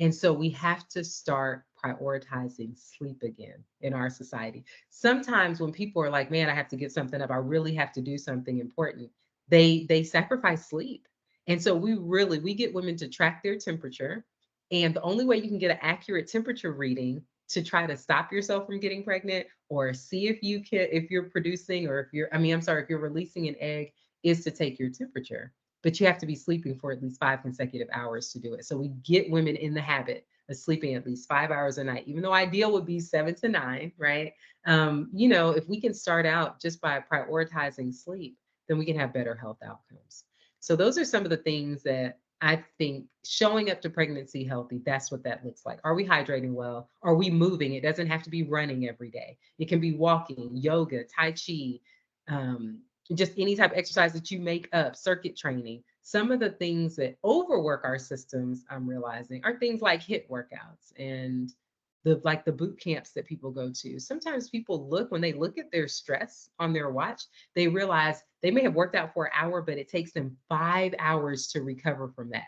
And so we have to start prioritizing sleep again in our society. Sometimes when people are like, man, I have to get something up, I really have to do something important, they sacrifice sleep. And so we get women to track their temperature. And the only way you can get an accurate temperature reading to try to stop yourself from getting pregnant or see if you can, if you're producing, or if you're, I mean, I'm sorry, if you're releasing an egg, is to take your temperature. But you have to be sleeping for at least 5 consecutive hours to do it. So we get women in the habit of sleeping at least 5 hours a night, even though ideal would be 7 to 9, right? If we can start out just by prioritizing sleep, then we can have better health outcomes. So those are some of the things that I think showing up to pregnancy healthy, that's what that looks like. Are we hydrating well? Are we moving? It doesn't have to be running every day. It can be walking, yoga, tai chi, um, just any type of exercise that you make up, circuit training. Some of the things that overwork our systems, I'm realizing, are things like HIIT workouts and the boot camps that people go to. Sometimes people look, when they look at their stress on their watch, they realize they may have worked out for an hour, but it takes them 5 hours to recover from that.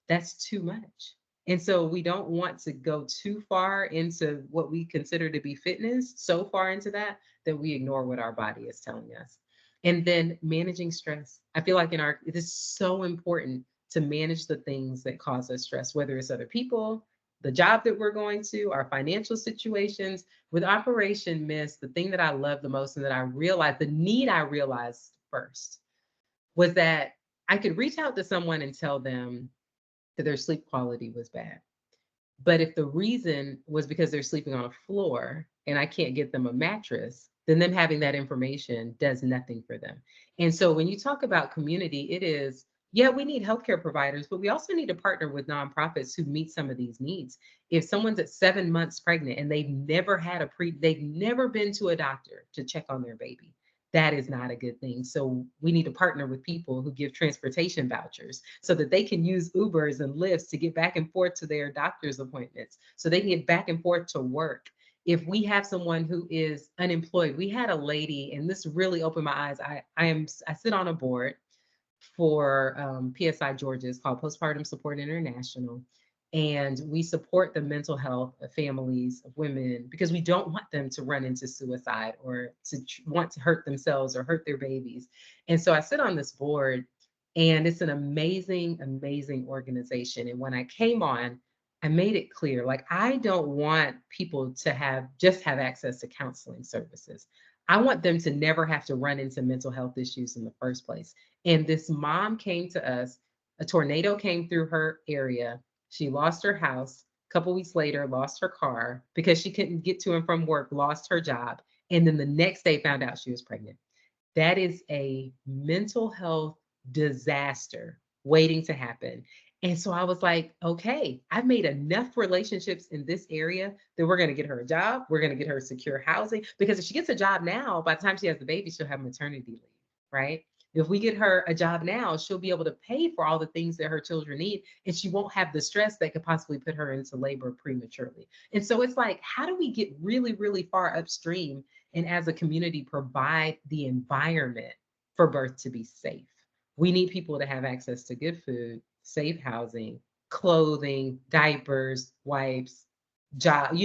That's too much. And so we don't want to go too far into what we consider to be fitness, so far into that we ignore what our body is telling us. And then managing stress. I feel like it is so important to manage the things that cause us stress, whether it's other people, the job that we're going to, our financial situations. With Operation M.I.S.T, the thing that I love the most and that I realized, the need I realized first, was that I could reach out to someone and tell them that their sleep quality was bad. But if the reason was because they're sleeping on a floor and I can't get them a mattress, then them having that information does nothing for them. And so when you talk about community, it is, yeah, we need healthcare providers, but we also need to partner with nonprofits who meet some of these needs. If someone's at 7 months pregnant and they've never been to a doctor to check on their baby, that is not a good thing. So we need to partner with people who give transportation vouchers so that they can use Ubers and Lyfts to get back and forth to their doctor's appointments, so they can get back and forth to work. If we have someone who is unemployed, we had a lady, and this really opened my eyes. I sit on a board for PSI Georgia. It's called Postpartum Support International. And we support the mental health of families of women because we don't want them to run into suicide or to want to hurt themselves or hurt their babies. And so I sit on this board, and it's an amazing, amazing organization. And when I came on, I made it clear, like, I don't want people to have access to counseling services. I want them to never have to run into mental health issues in the first place. And this mom came to us, a tornado came through her area. She lost her house. A couple weeks later, lost her car because she couldn't get to and from work, lost her job. And then the next day found out she was pregnant. That is a mental health disaster waiting to happen. And so I was like, okay, I've made enough relationships in this area that we're going to get her a job. We're going to get her secure housing, because if she gets a job now, by the time she has the baby, she'll have maternity leave, right? If we get her a job now, she'll be able to pay for all the things that her children need, and she won't have the stress that could possibly put her into labor prematurely. And so it's like, how do we get really, really far upstream and as a community provide the environment for birth to be safe? We need people to have access to good food, safe housing, clothing, diapers, wipes, job,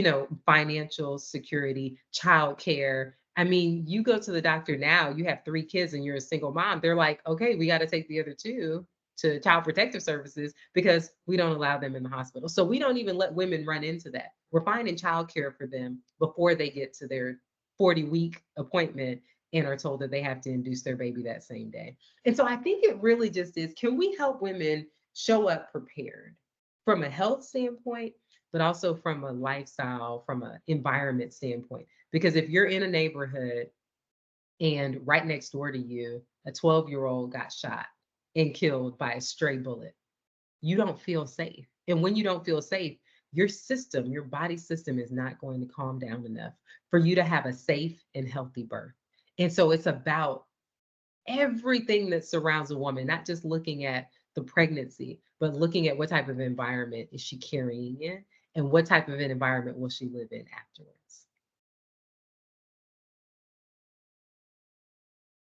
financial security, childcare. I mean, you go to the doctor now, you have 3 kids and you're a single mom. They're like, okay, we got to take the other two to child protective services because we don't allow them in the hospital. So we don't even let women run into that. We're finding childcare for them before they get to their 40-week appointment and are told that they have to induce their baby that same day. And so I think it really just is, can we help women show up prepared from a health standpoint, but also from a lifestyle, from an environment standpoint? Because if you're in a neighborhood and right next door to you, a 12-year-old got shot and killed by a stray bullet, you don't feel safe. And when you don't feel safe, your system, your body system is not going to calm down enough for you to have a safe and healthy birth. And so it's about everything that surrounds a woman, not just looking at the pregnancy, but looking at what type of environment is she carrying in and what type of an environment will she live in afterwards.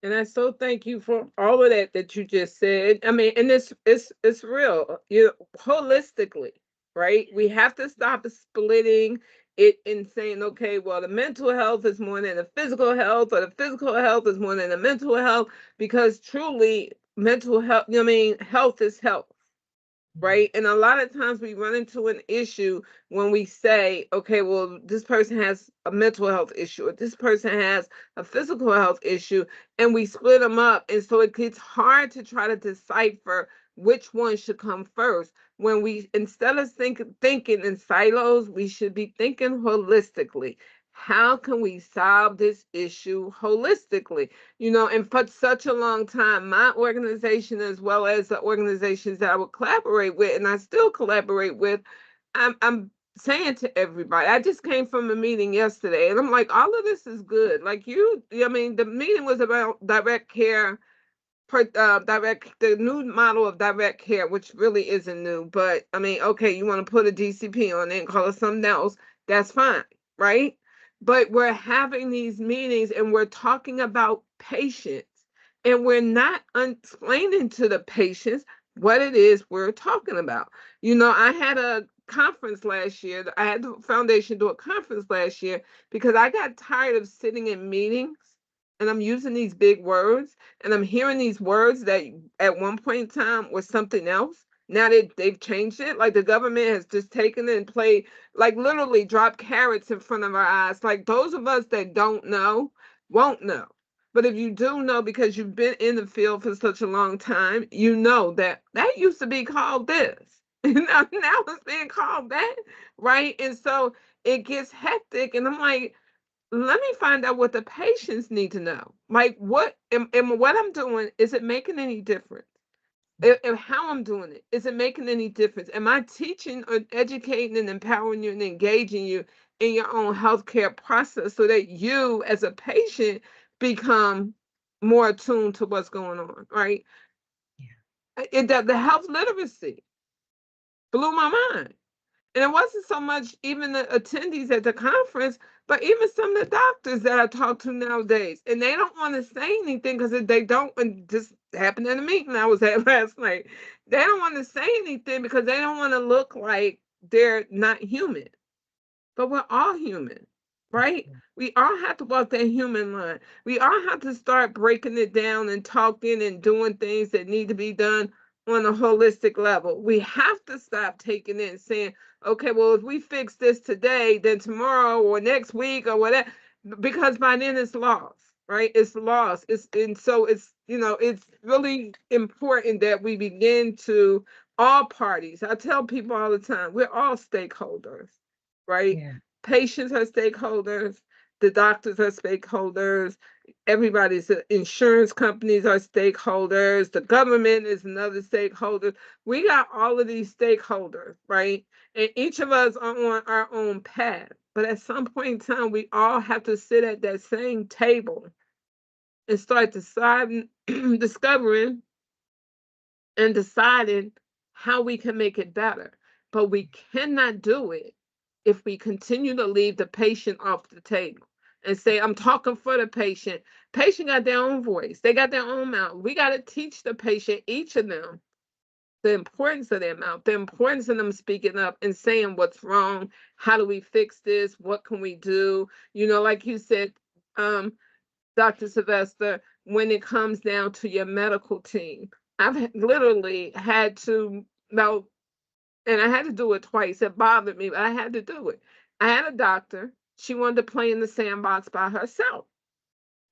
And I so thank you for all of that you just said. I mean, and it's real. You holistically, right? We have to stop splitting it and saying, okay, well, the mental health is more than the physical health, or the physical health is more than the mental health, because truly, mental health, I mean, health is health, right? And a lot of times we run into an issue when we say, okay, well, this person has a mental health issue, or this person has a physical health issue, and we split them up. And so it gets hard to try to decipher which one should come first. When we, instead of thinking in silos, we should be thinking holistically. How can we solve this issue holistically? And for such a long time, my organization, as well as the organizations that I would collaborate with, and I still collaborate with, I'm saying to everybody, I just came from a meeting yesterday, and I'm like, all of this is good. Like I mean, the meeting was about direct care, the new model of direct care, which really isn't new, but I mean, okay, you want to put a DCP on it and call it something else, that's fine, right? But we're having these meetings and we're talking about patients, and we're not explaining to the patients what it is we're talking about. I had a conference last year. I had the foundation do a conference last year because I got tired of sitting in meetings and I'm using these big words and I'm hearing these words that at one point in time was something else. Now they've changed it. Like the government has just taken it and played, like literally dropped carrots in front of our eyes. Like those of us that don't know won't know. But if you do know because you've been in the field for such a long time, you know that that used to be called this. Now it's being called that, right? And so it gets hectic. And I'm like, let me find out what the patients need to know. Like, what I'm doing, is it making any difference? If how I'm doing it, is it making any difference? Am I teaching or educating and empowering you and engaging you in your own healthcare process so that you, as a patient, become more attuned to what's going on, right? The health literacy blew my mind. And it wasn't so much even the attendees at the conference, but even some of the doctors that I talk to nowadays. And they don't want to say anything because they don't, and this happened in a meeting I was at last night. They don't want to say anything because they don't want to look like they're not human, but we're all human, right? We all have to walk that human line. We all have to start breaking it down and talking and doing things that need to be done on a holistic level. We have to stop taking it and saying, okay, well, if we fix this today, then tomorrow or next week or whatever, because by then it's lost, right? It's lost. And so it's really important that we begin to, all parties. I tell people all the time, we're all stakeholders, right? Yeah. Patients are stakeholders, the doctors are stakeholders, everybody's insurance companies are stakeholders, the government is another stakeholder. We got all of these stakeholders, right? And each of us are on our own path. But at some point in time, we all have to sit at that same table and start deciding, discovering and deciding how we can make it better. But we cannot do it if we continue to leave the patient off the table and say, I'm talking for the patient. Patient got their own voice, they got their own mouth. We got to teach the patient, each of them, the importance of their mouth, the importance of them speaking up and saying what's wrong. How do we fix this? What can we do? Like you said, um, Dr. Sylvester, when it comes down to your medical team. I've literally had to, no, and I had to do it twice. It bothered me, but I had to do it. I had a doctor. She wanted to play in the sandbox by herself.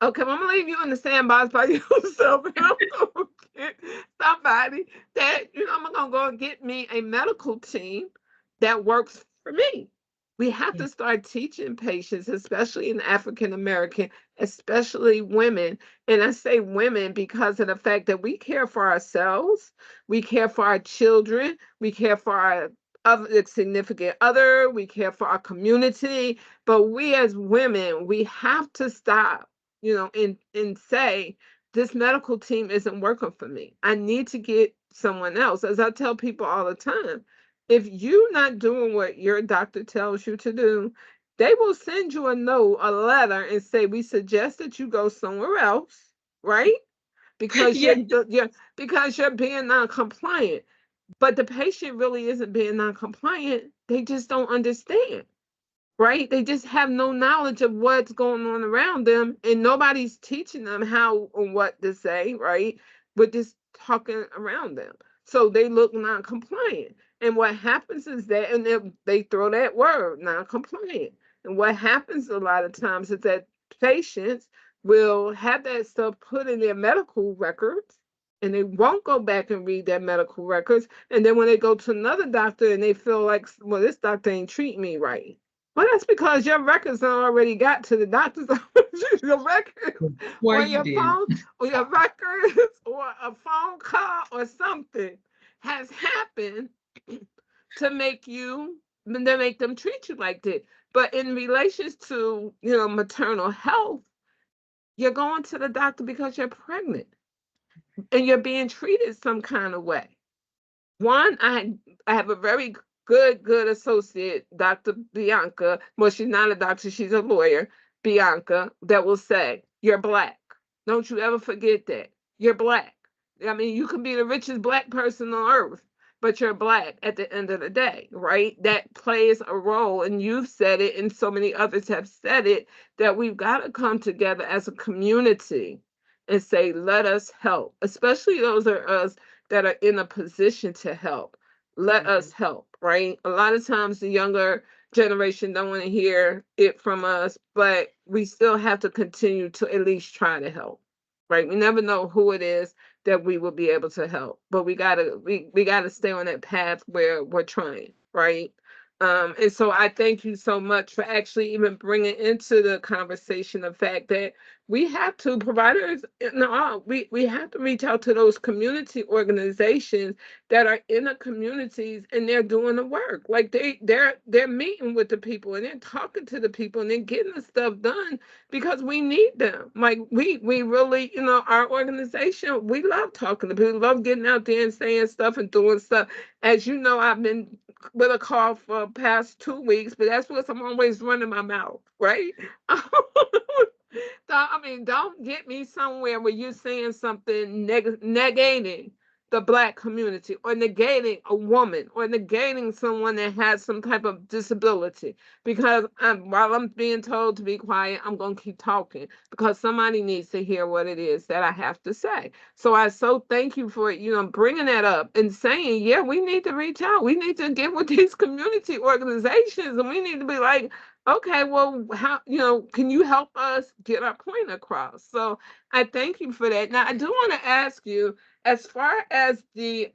Okay, well, I'm gonna leave you in the sandbox by yourself, and I'm gonna get somebody that I'm gonna go and get me a medical team that works for me. We have Yeah. to start teaching patients, especially in African American, especially women. And I say women because of the fact that we care for ourselves, we care for our children, we care for our other significant other, we care for our community. But we as women, we have to stop, and say, this medical team isn't working for me. I need to get someone else. As I tell people all the time, if you're not doing what your doctor tells you to do, they will send you a note, a letter, and say, we suggest that you go somewhere else, right? Because Yeah. you're being non-compliant. But the patient really isn't being non-compliant. They just don't understand, right? They just have no knowledge of what's going on around them, and nobody's teaching them how and what to say, right? We're just talking around them. So they look non-compliant. And what happens is that, and they throw that word, non-compliant. And what happens a lot of times is that patients will have that stuff put in their medical records, and they won't go back and read their medical records. And then when they go to another doctor and they feel like, well, this doctor ain't treating me right. Well, that's because your records already got to the doctor's office. Your records Or on you your did. phone, or your records, or a phone call, or something has happened to make them treat you like that. But in relations to maternal health, you're going to the doctor because you're pregnant and you're being treated some kind of way. One, I have a very good associate, Dr. Bianca. Well, she's not a doctor, she's a lawyer, Bianca, that will say, you're black. Don't you ever forget that. You're black. I mean, you can be the richest black person on earth, but you're black at the end of the day, right? That plays a role, and you've said it, and so many others have said it, that we've got to come together as a community and say, let us help, especially those of us that are in a position to help. Let Mhm. us help, right? A lot of times the younger generation don't want to hear it from us, but we still have to continue to at least try to help, right? We never know who it is that we will be able to help, but we gotta stay on that path where we're trying, right? And so I thank you so much for actually even bringing into the conversation the fact that we have to providers, no, we have to reach out to those community organizations that are in the communities, and they're doing the work. Like they're meeting with the people, and they're talking to the people, and they're getting the stuff done because we need them. Like we really, our organization, we love talking to people, we love getting out there and saying stuff and doing stuff. As you know, I've been with a call for past 2 weeks, but that's because I'm always running my mouth, right? I mean, don't get me somewhere where you're saying something negating the black community, or negating a woman, or negating someone that has some type of disability. Because while I'm being told to be quiet, I'm going to keep talking because somebody needs to hear what it is that I have to say. So I so thank you for bringing that up and saying, yeah, we need to reach out. We need to get with these community organizations, and we need to be like, okay, well, how, can you help us get our point across? So I thank you for that. Now, I do want to ask you, as far as the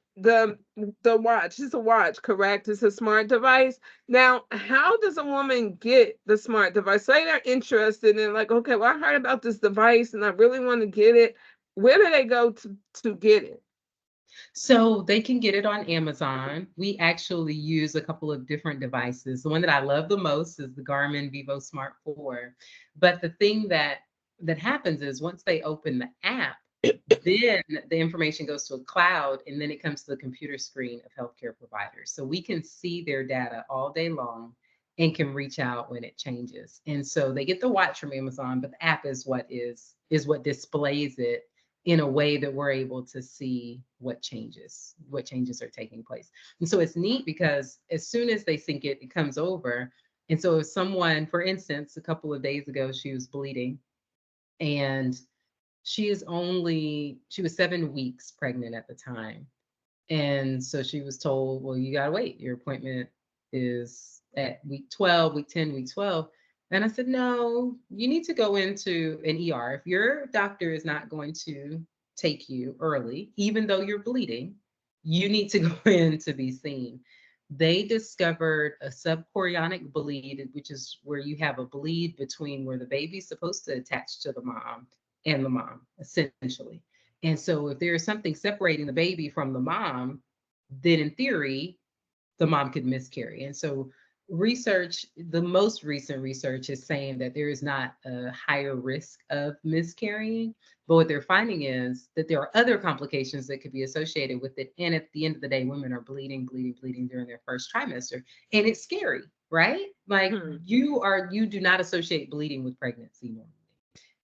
watch, it's a watch, correct? It's a smart device. Now, how does a woman get the smart device? Say they're interested in, like, okay, well, I heard about this device and I really want to get it. Where do they go to get it? So they can get it on Amazon. We actually use a couple of different devices. The one that I love the most is the Garmin Vivo Smart 4. But the thing that happens is once they open the app, then the information goes to a cloud, and then it comes to the computer screen of healthcare providers. So we can see their data all day long and can reach out when it changes. And so they get the watch from Amazon, but the app is what displays it in a way that we're able to see what changes are taking place. And so it's neat because as soon as they sync it, it comes over. And so if someone, for instance, a couple of days ago, she was bleeding, and she was 7 weeks pregnant at the time. And so she was told, well, you got to wait. Your appointment is at week 12, week 10, week 12. And I said, no, you need to go into an ER. If your doctor is not going to take you early, even though you're bleeding, you need to go in to be seen. They discovered a subchorionic bleed, which is where you have a bleed between where the baby's supposed to attach to the mom, essentially. And so if there is something separating the baby from the mom, then in theory, the mom could miscarry. And so research, the most recent research is saying that there is not a higher risk of miscarrying, but what they're finding is that there are other complications that could be associated with it. And at the end of the day, women are bleeding, bleeding, bleeding during their first trimester. And it's scary, right? Like Hmm. you do not associate bleeding with pregnancy normally.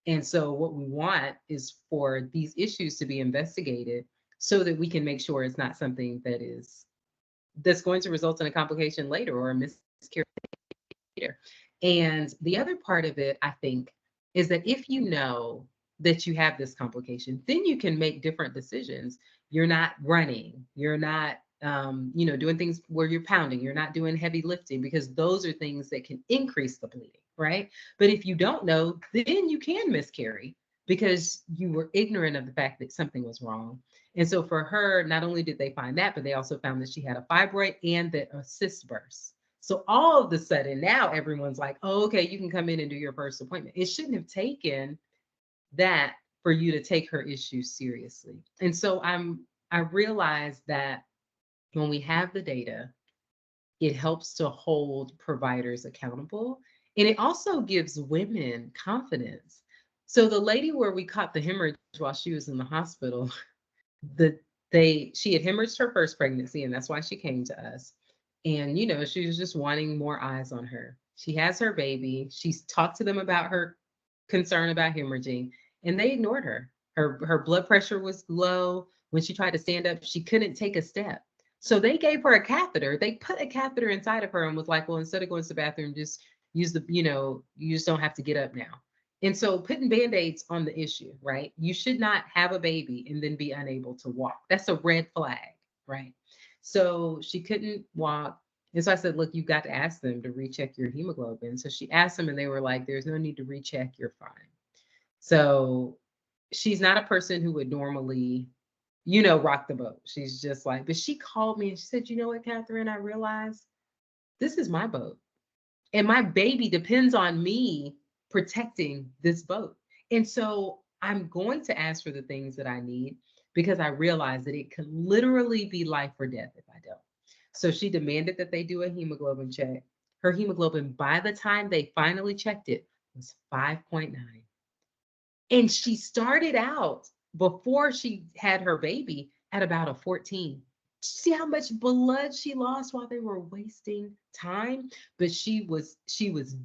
And so what we want is for these issues to be investigated so that we can make sure it's not something that's going to result in a complication later or a miscarriage later. And the other part of it, I think, is that if you know that you have this complication, then you can make different decisions. You're not running, you're not doing things where you're pounding, you're not doing heavy lifting because those are things that can increase the bleeding, right? But if you don't know, then you can miscarry because you were ignorant of the fact that something was wrong. And so for her, not only did they find that, but they also found that she had a fibroid and that a cyst burst. So all of a sudden, now everyone's like, oh, okay, you can come in and do your first appointment. It shouldn't have taken that for you to take her issues seriously. And so I realized that when we have the data, it helps to hold providers accountable. And it also gives women confidence. So the lady where we caught the hemorrhage while she was in the hospital, the she had hemorrhaged her first pregnancy, and that's why she came to us. And she was just wanting more eyes on her. She has her baby. She's talked to them about her concern about hemorrhaging, and they ignored her. Her blood pressure was low. When she tried to stand up, she couldn't take a step. So they gave her a catheter. They put a catheter inside of her and was like, well, instead of going to the bathroom, just use you just don't have to get up now. And so putting band-aids on the issue, right? You should not have a baby and then be unable to walk. That's a red flag, right? So she couldn't walk. And so I said, look, you've got to ask them to recheck your hemoglobin. So she asked them and they were like, there's no need to recheck, you're fine. So she's not a person who would normally, rock the boat. She's just like, but she called me and she said, you know what, Katherine, I realized this is my boat. And my baby depends on me protecting this boat. And so I'm going to ask for the things that I need because I realize that it could literally be life or death if I don't. So she demanded that they do a hemoglobin check. Her hemoglobin, by the time they finally checked it, was 5.9. And she started out before she had her baby at about a 14. See how much blood she lost while they were wasting time? But she was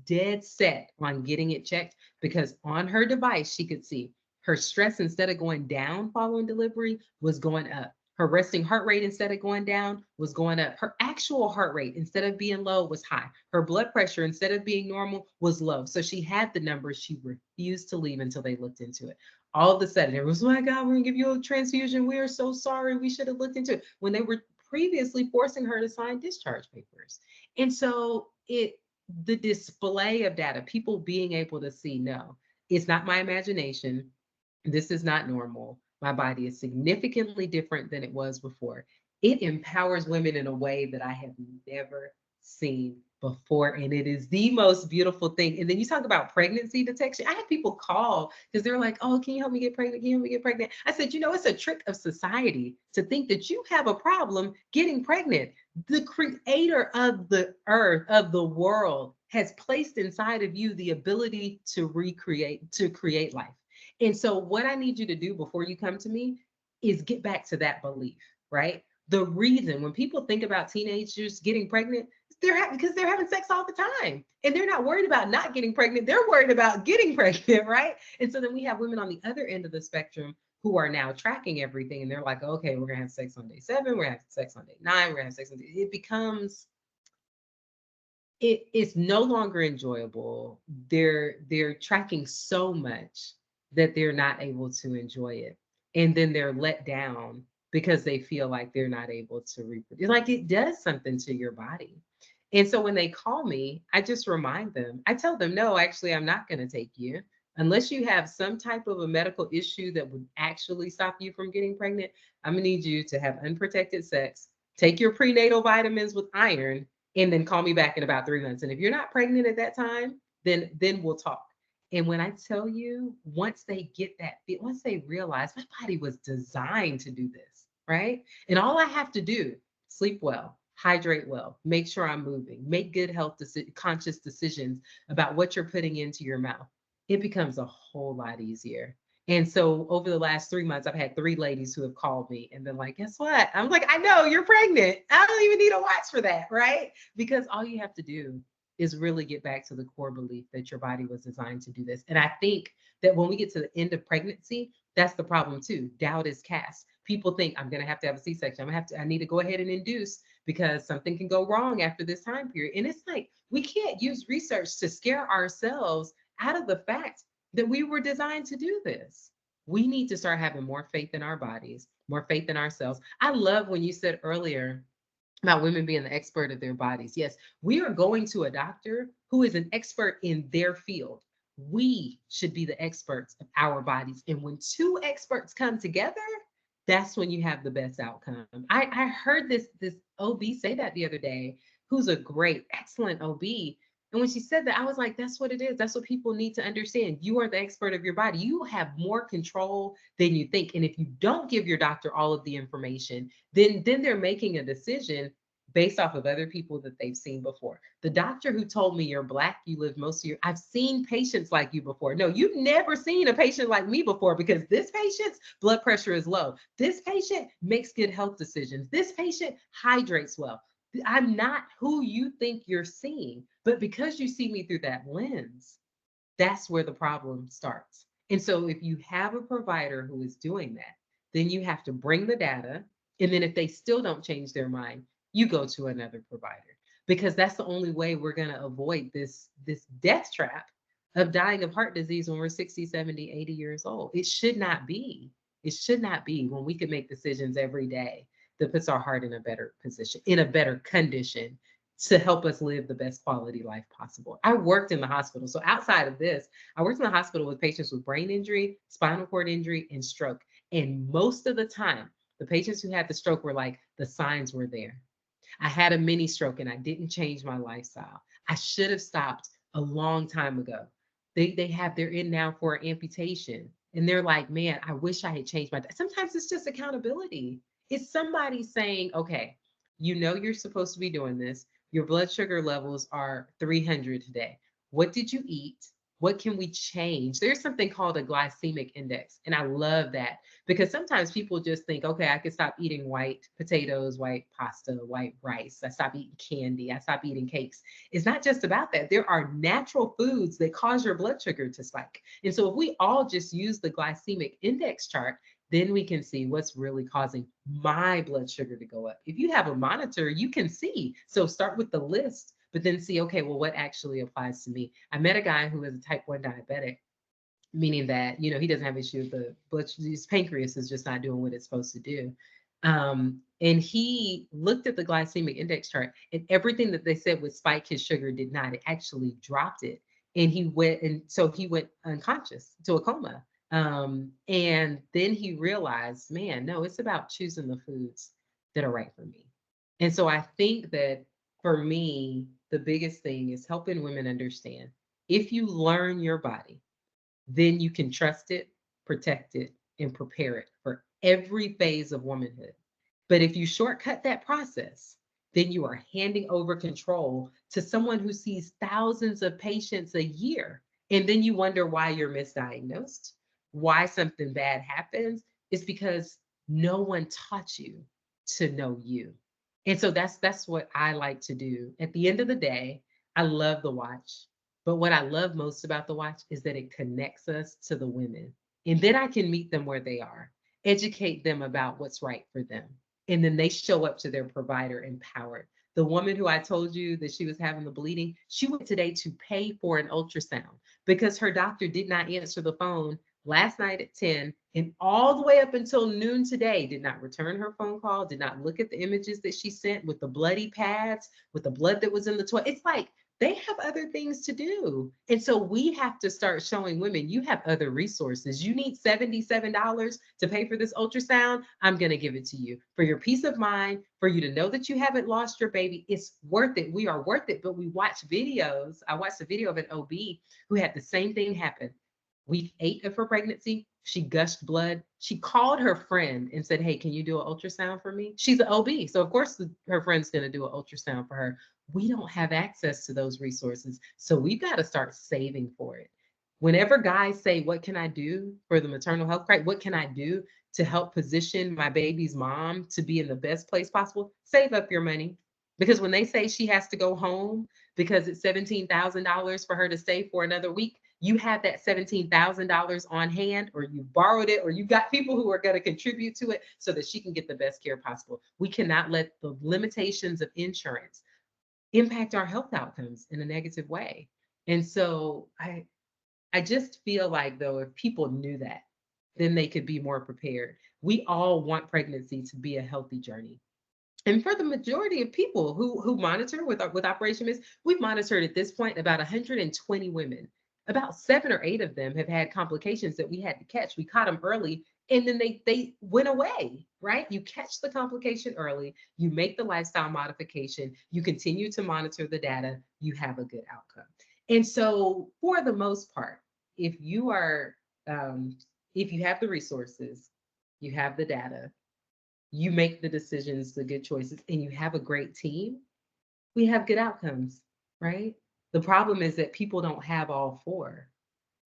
dead set on getting it checked because on her device she could see her stress instead of going down following delivery was going up. Her resting heart rate instead of going down was going up. Her actual heart rate instead of being low was high. Her blood pressure instead of being normal was low. So she had the numbers. She refused to leave until they looked into it. All of a sudden, it was, oh my God, we're gonna give you a transfusion. We are so sorry. We should have looked into it. When they were previously forcing her to sign discharge papers. And so the display of data, people being able to see, no, it's not my imagination. This is not normal. My body is significantly different than it was before. It empowers women in a way that I have never seen before. And it is the most beautiful thing. And then you talk about pregnancy detection. I have people call because they're like, oh, can you help me get pregnant? Can you help me get pregnant? I said, it's a trick of society to think that you have a problem getting pregnant. The creator of the earth, of the world, has placed inside of you the ability to create life. And so, what I need you to do before you come to me is get back to that belief, right? The reason when people think about teenagers getting pregnant, because they're having sex all the time and they're not worried about not getting pregnant. They're worried about getting pregnant, right? And so then we have women on the other end of the spectrum who are now tracking everything and they're like, okay, we're gonna have sex on day 7, we're gonna have sex on day 9, we're gonna have sex on it becomes it's no longer enjoyable. They're tracking so much that they're not able to enjoy it. And then they're let down because they feel like they're not able to reproduce. Like it does something to your body. And so when they call me, I just remind them. I tell them, no, actually, I'm not going to take you. Unless you have some type of a medical issue that would actually stop you from getting pregnant, I'm going to need you to have unprotected sex, take your prenatal vitamins with iron, and then call me back in about 3 months. And if you're not pregnant at that time, then we'll talk. And when I tell you, once they get that, once they realize my body was designed to do this, right? And all I have to do, sleep well, hydrate well, make sure I'm moving, make good conscious decisions about what you're putting into your mouth. It becomes a whole lot easier. And so over the last 3 months, I've had 3 ladies who have called me and been like, guess what? I'm like, I know you're pregnant. I don't even need a watch for that, right? Because all you have to do is really get back to the core belief that your body was designed to do this. And I think that when we get to the end of pregnancy, that's the problem too. Doubt is cast. People think I'm going to have a C-section. I need to go ahead and induce because something can go wrong after this time period. And it's like, we can't use research to scare ourselves out of the fact that we were designed to do this. We need to start having more faith in our bodies, more faith in ourselves. I love when you said earlier about women being the expert of their bodies. Yes, we are going to a doctor who is an expert in their field. We should be the experts of our bodies. And when two experts come together, that's when you have the best outcome. I heard this OB say that the other day, who's a great, excellent OB. And when she said that, I was like, that's what it is. That's what people need to understand. You are the expert of your body. You have more control than you think. And if you don't give your doctor all of the information, then they're making a decision based off of other people that they've seen before. The doctor who told me you're Black, you live most of your, I've seen patients like you before. No, you've never seen a patient like me before because this patient's blood pressure is low. This patient makes good health decisions. This patient hydrates well. I'm not who you think you're seeing, but because you see me through that lens, that's where the problem starts. And so if you have a provider who is doing that, then you have to bring the data. And then if they still don't change their mind, you go to another provider because that's the only way we're going to avoid this death trap of dying of heart disease when we're 60, 70, 80 years old. It should not be. It should not be when we can make decisions every day that puts our heart in a better position, in a better condition to help us live the best quality life possible. I worked in the hospital. So outside of this, I worked in the hospital with patients with brain injury, spinal cord injury, and stroke. And most of the time, the patients who had the stroke were like, the signs were there. I had a mini stroke and I didn't change my lifestyle. I should have stopped a long time ago. They're in now for an amputation. And they're like, man, I wish I had changed my. Sometimes it's just accountability. It's somebody saying, okay, you know you're supposed to be doing this. Your blood sugar levels are 300 today. What did you eat? What can we change? There's something called a glycemic index. And I love that because sometimes people just think, okay, I can stop eating white potatoes, white pasta, white rice. I stop eating candy. I stop eating cakes. It's not just about that. There are natural foods that cause your blood sugar to spike. And so if we all just use the glycemic index chart, then we can see what's really causing my blood sugar to go up. If you have a monitor, you can see. So start with the list, but then see, okay, well, what actually applies to me? I met a guy who is a type 1 diabetic, meaning that, he doesn't have issue with the blood, his pancreas is just not doing what it's supposed to do. And he looked at the glycemic index chart and everything that they said would spike his sugar did not. It actually dropped it. And he went unconscious to a coma. And then he realized, man, no, it's about choosing the foods that are right for me. And so I think that for me, the biggest thing is helping women understand if you learn your body, then you can trust it, protect it, and prepare it for every phase of womanhood. But if you shortcut that process, then you are handing over control to someone who sees thousands of patients a year. And then you wonder why you're misdiagnosed, why something bad happens. It's because no one taught you to know you. And so that's what I like to do. At the end of the day, I love the watch. But what I love most about the watch is that it connects us to the women. And then I can meet them where they are, educate them about what's right for them. And then they show up to their provider empowered. The woman who I told you that she was having the bleeding, she went today to pay for an ultrasound because her doctor did not answer the phone last night at 10 and all the way up until noon today did not return her phone call, did not look at the images that she sent with the bloody pads, with the blood that was in the toilet. It's like they have other things to do. And so we have to start showing women you have other resources. You need $77 to pay for this ultrasound. I'm going to give it to you for your peace of mind, for you to know that you haven't lost your baby. It's worth it. We are worth it. But we watch videos. I watched a video of an OB who had the same thing happen. Week 8 of her pregnancy, She gushed blood. She called her friend and said, "Hey, can you do an ultrasound for me?" She's an OB. So, of course, her friend's going to do an ultrasound for her. We don't have access to those resources. So, we've got to start saving for it. Whenever guys say, "What can I do for the maternal health crisis? What can I do to help position my baby's mom to be in the best place possible?" Save up your money. Because when they say she has to go home because it's $17,000 for her to stay for another week, you have that $17,000 on hand, or you borrowed it, or you got people who are going to contribute to it so that she can get the best care possible. We cannot let the limitations of insurance impact our health outcomes in a negative way. And so I just feel like, though, if people knew that, then they could be more prepared. We all want pregnancy to be a healthy journey. And for the majority of people who monitor with Operation M.I.S.T, we've monitored at this point about 120 women. About 7 or 8 of them have had complications that we had to catch. We caught them early, and then they went away, right? You catch the complication early, you make the lifestyle modification, you continue to monitor the data, you have a good outcome. And so, for the most part, if you are, if you have the resources, you have the data, you make the decisions, the good choices, and you have a great team, we have good outcomes, right? The problem is that people don't have all four.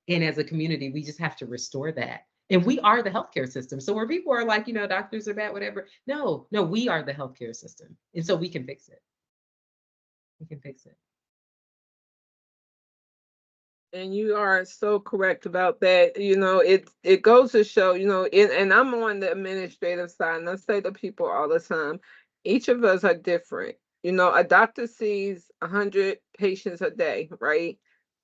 And as a community, we just have to restore that. And we are the healthcare system. So where people are like, doctors are bad, whatever. No, no, we are the healthcare system. And so we can fix it. We can fix it. And you are so correct about that. It goes to show, and I'm on the administrative side, and I say to people all the time, each of us are different. A doctor sees 100 patients a day, right?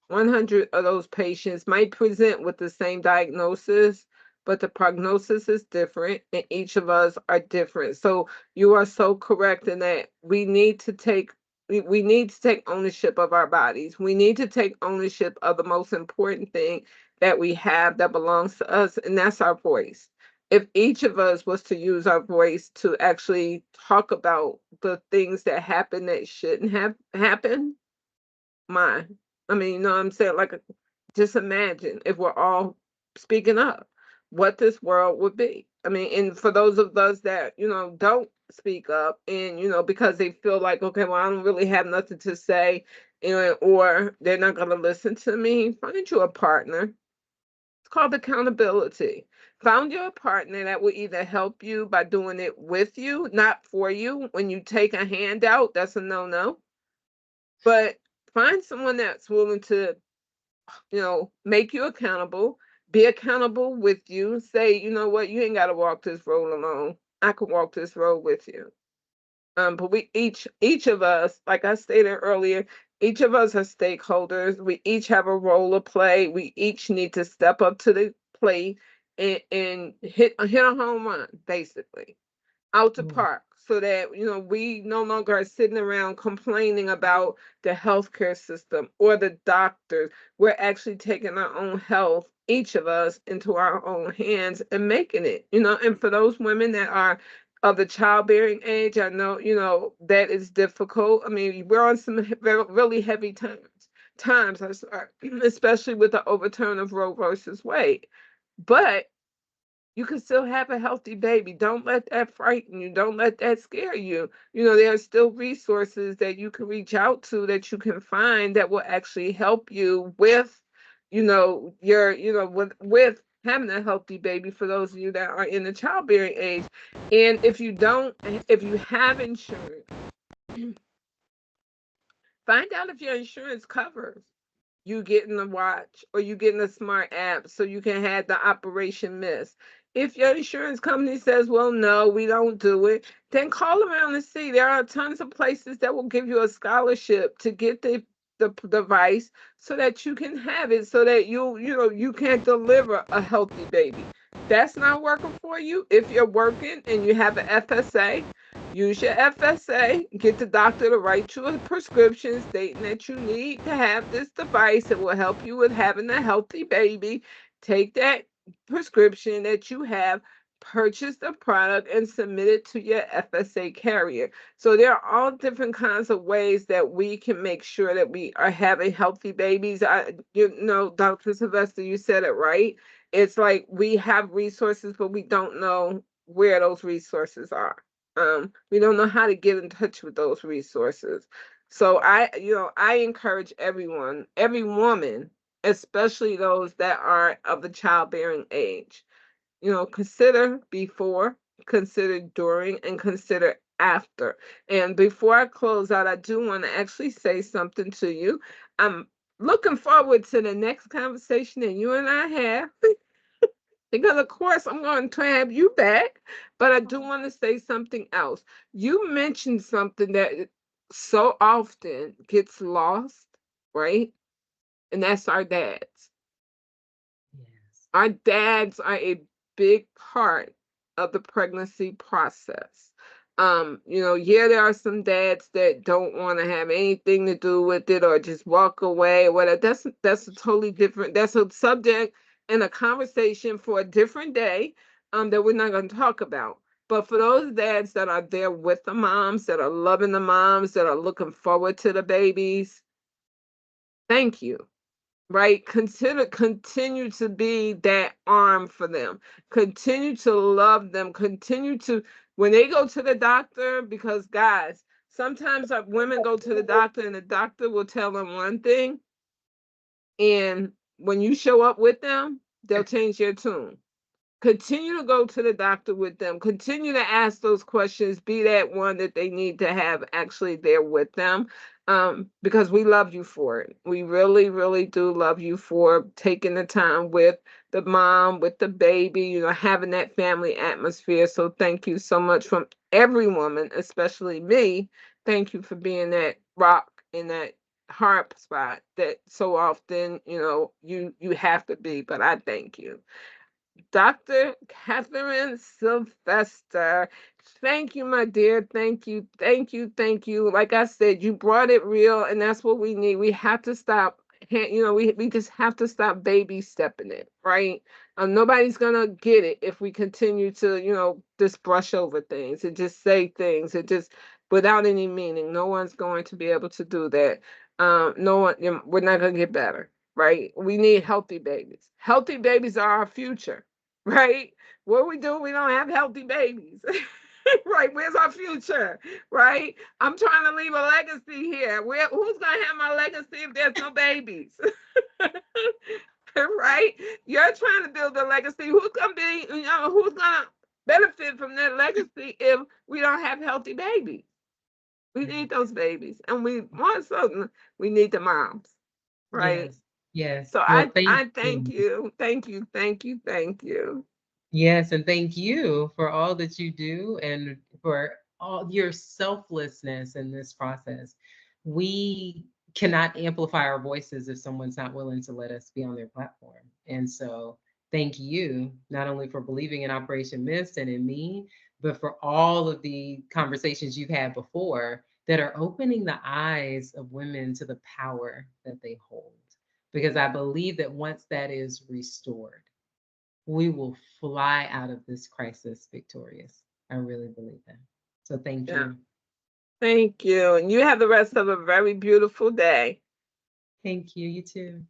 100 of those patients might present with the same diagnosis, but the prognosis is different, and each of us are different. So you are so correct in that we need to take ownership of our bodies. We need to take ownership of the most important thing that we have that belongs to us, and that's our voice. If each of us was to use our voice to actually talk about the things that happen that shouldn't have happened, my, I mean, what I'm saying? Like, just imagine if we're all speaking up, what this world would be. I mean, and for those of us that, don't speak up and, because they feel like, okay, well, I don't really have nothing to say, or they're not going to listen to me, find you a partner. It's called accountability. Found you a partner that will either help you by doing it with you, not for you. When you take a handout, that's a no-no. But find someone that's willing to, make you accountable, be accountable with you, say, you know what, you ain't got to walk this road alone. I can walk this road with you. But we each of us, like I stated earlier, each of us are stakeholders. We each have a role to play. We each need to step up to the plate and hit a home run, basically out the Mm. park, so that we no longer are sitting around complaining about the healthcare system or the doctors. We're actually taking our own health, each of us, into our own hands and making it. And for those women that are of the childbearing age, I know that is difficult. I mean, we're on some really heavy times, especially with the overturn of Roe versus Wade. But you can still have a healthy baby. Don't let that frighten you. Don't let that scare you. There are still resources that you can reach out to, that you can find, that will actually help you with, with having a healthy baby, for those of you that are in the childbearing age. And if you have insurance, find out if your insurance covers you getting a watch or you getting a smart app so you can have the Operation M.I.S.T. If your insurance company says, well, no, we don't do it, then call around and see. There are tons of places that will give you a scholarship to get the device so that you can have it, so that you can deliver a healthy baby. That's not working for you. If you're working and you have an FSA, use your FSA, get the doctor to write you a prescription stating that you need to have this device that will help you with having a healthy baby. Take that prescription that you have, purchase the product and submit it to your FSA carrier. So there are all different kinds of ways that we can make sure that we are having healthy babies. Dr. Sylvester, you said it right. It's like we have resources, but we don't know where those resources are. We don't know how to get in touch with those resources. So I encourage everyone, every woman, especially those that are of the childbearing age, consider before, consider during, and consider after. And before I close out, I do want to actually say something to you. I'm looking forward to the next conversation that you and I have. Because of course I'm going to have you back, but I do want to say something else. You mentioned something that so often gets lost, right? And that's our dads. Yes. Our dads are a big part of the pregnancy process. Yeah, there are some dads that don't want to have anything to do with it or just walk away or whatever. That's a totally different, that's a subject and a conversation for a different day that we're not going to talk about. But for those dads that are there with the moms, that are loving the moms, that are looking forward to the babies, thank you, right? Continue to be that arm for them. Continue to love them. Continue to, when they go to the doctor, because guys, sometimes our women go to the doctor and the doctor will tell them one thing, and when you show up with them, they'll change their tune. Continue to go to the doctor with them. Continue to ask those questions. Be that one that they need to have actually there with them, because we love you for it. We really, really do love you for taking the time with the mom, with the baby, having that family atmosphere. So thank you so much from every woman, especially me. Thank you for being that rock in that hard spot that so often, you have to be. But I thank you. Dr. Katherine Sylvester. Thank you, my dear. Thank you. Thank you. Thank you. Like I said, you brought it real, and that's what we need. We have to stop. We just have to stop baby stepping it, right? Nobody's gonna get it if we continue to, just brush over things and just say things and just without any meaning. No one's going to be able to do that. No one. We're not gonna get better, right? We need healthy babies. Healthy babies are our future, right? What we do, we don't have healthy babies. Right? Where's our future? Right? I'm trying to leave a legacy here. Who's gonna have my legacy if there's no babies? Right? You're trying to build a legacy. Who's gonna be, who's gonna benefit from that legacy if we don't have healthy babies? We need those babies. And we more so we need the moms, right? Yes. Yes. So Well, thank I thank you. you. Thank you. Thank you. Thank you. Yes, and thank you for all that you do and for all your selflessness in this process. We cannot amplify our voices if someone's not willing to let us be on their platform. And so, thank you not only for believing in Operation Mist and in me, but for all of the conversations you've had before that are opening the eyes of women to the power that they hold. Because I believe that once that is restored, we will fly out of this crisis victorious. I really believe that. So thank Yeah. you. Thank you. And you have the rest of a very beautiful day. Thank you. You too.